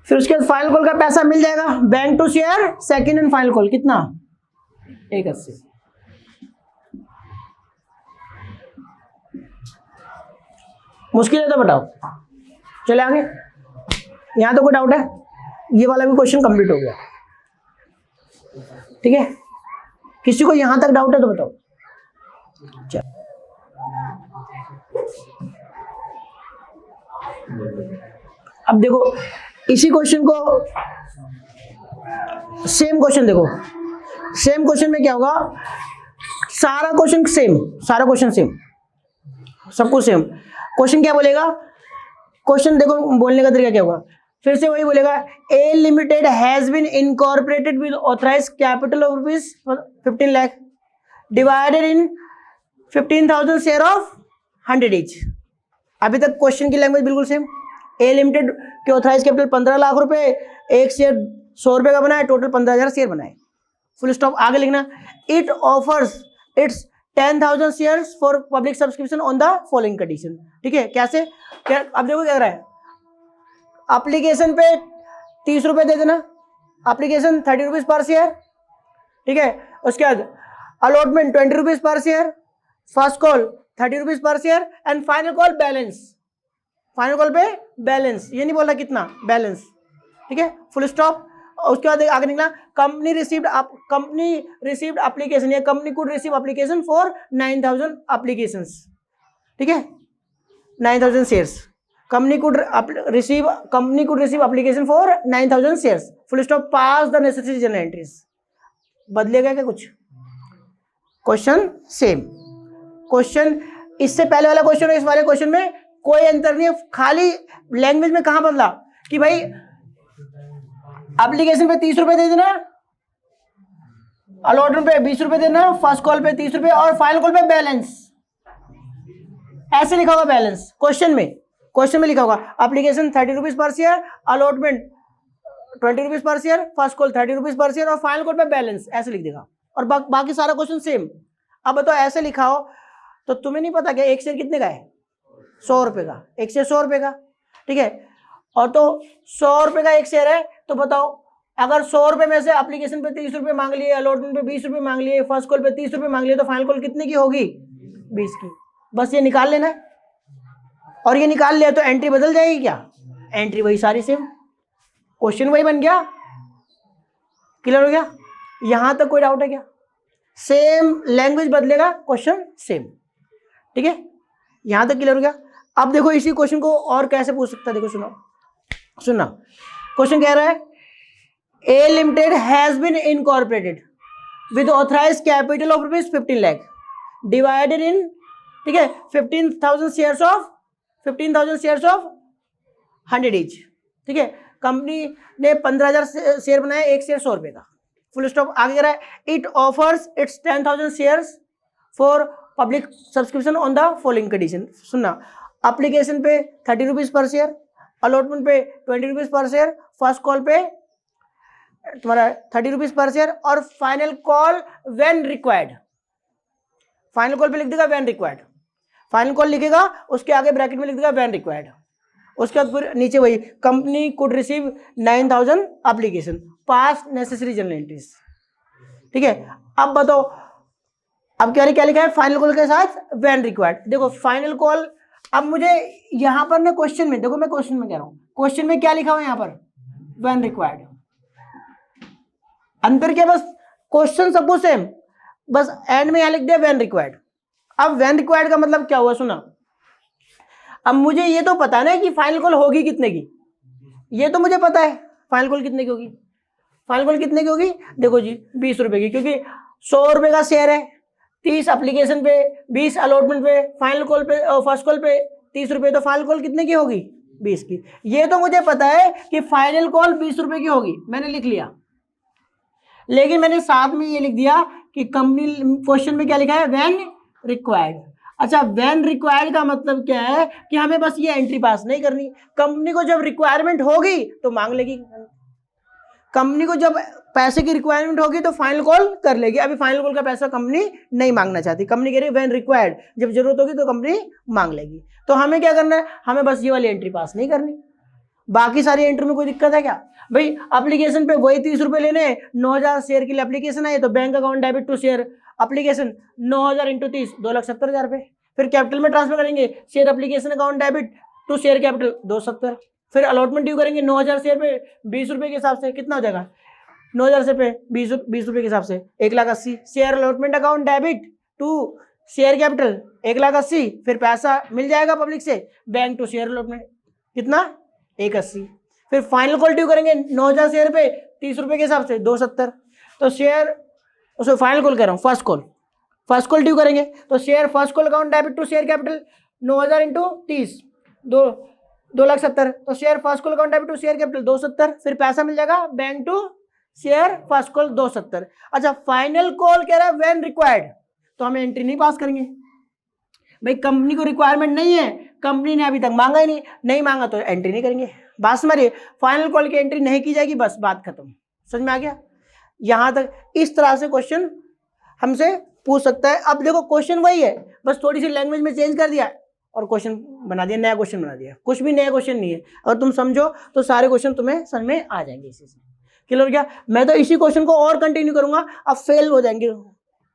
फिर उसके बाद फाइनल कॉल का पैसा मिल जाएगा, bank to share second and final call कितना? 180। मुश्किल है तो बताओ। चले आगे, यहां तो कोई डाउट है? ये वाला भी क्वेश्चन कंप्लीट हो गया। ठीक है, किसी को यहां तक डाउट है तो बताओ। चल अब देखो इसी क्वेश्चन को, सेम क्वेश्चन देखो, सेम क्वेश्चन में क्या होगा? सारा क्वेश्चन सेम, सारा क्वेश्चन सेम, सब कुछ सेम। क्वेश्चन क्या बोलेगा? क्वेश्चन देखो बोलने का तरीका क्या होगा, फिर से वही बोलेगा, A limited has been incorporated with authorized capital of rupees 15 lakh divided in 15,000 share of 100 each. अभी तक क्वेश्चन की लैंग्वेज बिल्कुल सेम। ए लिमिटेड के ऑथराइज कैपिटल 15 लाख रुपए, एक शेयर 100 रुपए का बनाए, टोटल 15,000 शेयर बनाए, फुल स्टॉप। आगे लिखना, it offers its 10,000 shares for public subscription on the following condition. ठीक है, कैसे? क्या अब देखो क्या कर रहा है, एप्लीकेशन पे 30 रुपए दे देना, एप्लीकेशन 30 रुपीज पर शेयर। ठीक है, उसके बाद allotment 20 rupees per share, first call 30 rupees per share and final call balance. Final call पे बैलेंस, ये नहीं बोला कितना बैलेंस। ठीक है, फुल स्टॉप। उसके बाद आगे निकला, कंपनी रिसीव्ड एप्लीकेशन या company could receive application for 9,000 applications. ठीक है, 9,000 shares, company could receive application for 9,000 shares, full stop. Pass the necessary general entries. बदलेगा क्या कुछ? Question same. क्वेश्चन इससे पहले वाला क्वेश्चन और इस वाले क्वेश्चन में कोई अंतर नहीं है, खाली लैंग्वेज में कहां बदला कि भाई एप्लीकेशन पे 30 रुपए दे देना, अलॉटमेंट पे 20 रुपए देना, फर्स्ट कॉल पे 30 रुपए और फाइनल कॉल पे बैलेंस। ऐसे लिखा होगा बैलेंस क्वेश्चन में लिखा होगा application 30 rupees per share, allotment 20 rupees per share, first call 30 rupees per share और फाइनल कॉल पे बैलेंस, ऐसे लिख देगा। और बाकी सारा क्वेश्चन सेम। अब बताओ ऐसे लिखा हो तो तुम्हें नहीं पता क्या एक शेयर कितने का है? 100 रुपए का, एक शेयर 100 रुपए का। ठीक है, और तो 100 रुपए का एक शेयर है, तो बताओ अगर 100 रुपए में से एप्लीकेशन पे 30 रुपए मांग लिए, अलॉटमेंट पे 20 रुपए मांग लिए, फर्स्ट कॉल पे 30 रुपए मांग लिए, तो फाइनल कॉल कितने की होगी? 20 की। बस ये निकाल लेना है, और ये निकाल लिया तो एंट्री बदल जाएगी क्या? एंट्री वही सारी सेम, क्वेश्चन वही बन गया। क्लियर हो गया? यहां तक कोई डाउट है क्या? सेम लैंग्वेज बदलेगा, क्वेश्चन सेम। ठीक है, यहां तक क्लियर हो गया? अब देखो इसी क्वेश्चन को और कैसे पूछ सकता है, देखो सुना क्वेश्चन कह रहा है, A limited has been incorporated with authorized capital of rupees 15 lakh divided in, ठीक है, 15,000 शेयर्स ऑफ 100 ईच। ठीक है, कंपनी ने 15,000 शेयर बनाए, एक शेयर 100 रुपए का, फुल स्टॉप। आगे कह रहा है, it offers its 10,000 shares for public subscription on the following condition. सुनना, एप्लीकेशन पे 30 रुपीज पर शेयर, अलॉटमेंट पे 20 rupees per share, first call पे तुम्हारा 30 रुपीज पर शेयर और final call when required. Final call पे लिख देगा व्हेन रिक्वायर्ड, फाइनल कॉल लिखेगा, उसके आगे ब्रैकेट में लिख देगा व्हेन रिक्वायर्ड। उसके बाद फिर नीचे वही, company could receive 9,000 application, pass necessary general entries. ठीक है, अब बताओ, अब क्या लिखा है? फाइनल कॉल के साथ व्हेन रिक्वायर्ड। देखो फाइनल कॉल अब मुझे यहां पर ना क्वेश्चन में देखो, मैं क्वेश्चन में कह रहा हूं, क्वेश्चन में क्या लिखा हुआ है यहां पर, व्हेन रिक्वायर्ड। अंतर क्या, बस क्वेश्चन सब कुछ सेम, बस एंड में यहां लिख दिया व्हेन रिक्वायर्ड। अब व्हेन रिक्वायर्ड का मतलब क्या हुआ सुना, अब मुझे ये तो पता ना कि फाइनल कॉल होगी कितने की, ये तो मुझे पता है फाइनल कॉल कितने की होगी। फाइनल कॉल कितने की होगी, देखो जी 20 रुपए की, क्योंकि 100 रुपए का शेयर है, 30 एप्लीकेशन पे, 20 अलॉटमेंट पे, फाइनल कॉल पे, फर्स्ट कॉल पे 30 रुपए, तो फाइनल कॉल कितने की होगी, 20 की। ये तो मुझे पता है कि फाइनल कॉल 20 रुपए की होगी, मैंने लिख लिया। लेकिन मैंने साथ में ये लिख दिया कि कंपनी, क्वेश्चन में क्या लिखा है, व्हेन रिक्वायर्ड। अच्छा, व्हेन रिक्वायर्ड का मतलब क्या है कि हमें बस ये एंट्री पास नहीं करनी, कंपनी को जब रिक्वायरमेंट होगी तो मांग लेगी, कंपनी को जब पैसे की रिक्वायरमेंट होगी तो फाइनल कॉल कर लेगी। अभी फाइनल कॉल का पैसा कंपनी नहीं मांगना चाहती, कंपनी कह रही है व्हेन रिक्वायर्ड, जब जरूरत होगी तो कंपनी मांग लेगी। तो हमें क्या करना है, हमें बस ये वाली एंट्री पास नहीं करनी, बाकी सारी एंट्री में कोई दिक्कत है क्या भाई। एप्लीकेशन पे वही 30 रुपए लेने, 9000 शेयर के लिए एप्लीकेशन है, तो bank account debit to share application 9000 into 30 2,70,000 रुपए। फिर कैपिटल में ट्रांसफर करेंगे, share application account debit to share capital 270। फिर अलॉटमेंट ड्यू करेंगे 9000 शेयर पे 20 रुपए के हिसाब से, कितना हो जाएगा 9000 शेयर पे 20 रुपए के हिसाब से 1,80,000। Share allotment account debit to share capital 1,80,000। फिर पैसा मिल जाएगा पब्लिक से, बैंक टू शेयर अलॉटमेंट कितना 1,80,000। फिर फाइनल कॉल ड्यू करेंगे 9000 शेयर पे 30 रुपए के हिसाब से 270। तो शेयर, उसको फाइनल कॉल कर रहा हूँ, फर्स्ट कॉल ड्यू करेंगे तो share first call account debit to share capital 9000 into 30 2,70,000। तो share first call account debit to share capital 270। फिर पैसा मिल जाएगा bank to share first call 270। अच्छा, फाइनल कॉल कह रहा है व्हेन रिक्वायर्ड, तो हमें एंट्री नहीं पास करेंगे भाई, कंपनी को रिक्वायरमेंट नहीं है, कंपनी ने अभी तक मांगा ही नहीं मांगा तो एंट्री नहीं करेंगे। बात समझिए, फाइनल कॉल की एंट्री नहीं की जाएगी, बस बात खत्म। समझ में आ गया यहां तक। इस तरह से क्वेश्चन हमसे पूछ सकता है। अब देखो क्वेश्चन वही है, बस थोड़ी सी लैंग्वेज में चेंज कर दिया और क्वेश्चन बना दिया, नया क्वेश्चन बना दिया। कुछ भी नया क्वेश्चन नहीं है, अगर तुम समझो तो सारे क्वेश्चन तुम्हें समझ में आ जाएंगे इसी से। क्लियर हो गया। मैं तो इसी क्वेश्चन को और कंटिन्यू करूंगा, अब फेल हो जाएंगे।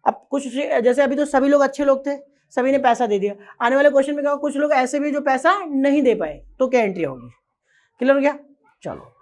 अब कुछ जैसे अभी तो सभी लोग अच्छे लोग थे, सभी ने पैसा दे दिया, आने वाले क्वेश्चन में क्या, कुछ लोग ऐसे भी जो पैसा नहीं दे पाए, तो क्या एंट्री होगी। क्लियर हो गया। चलो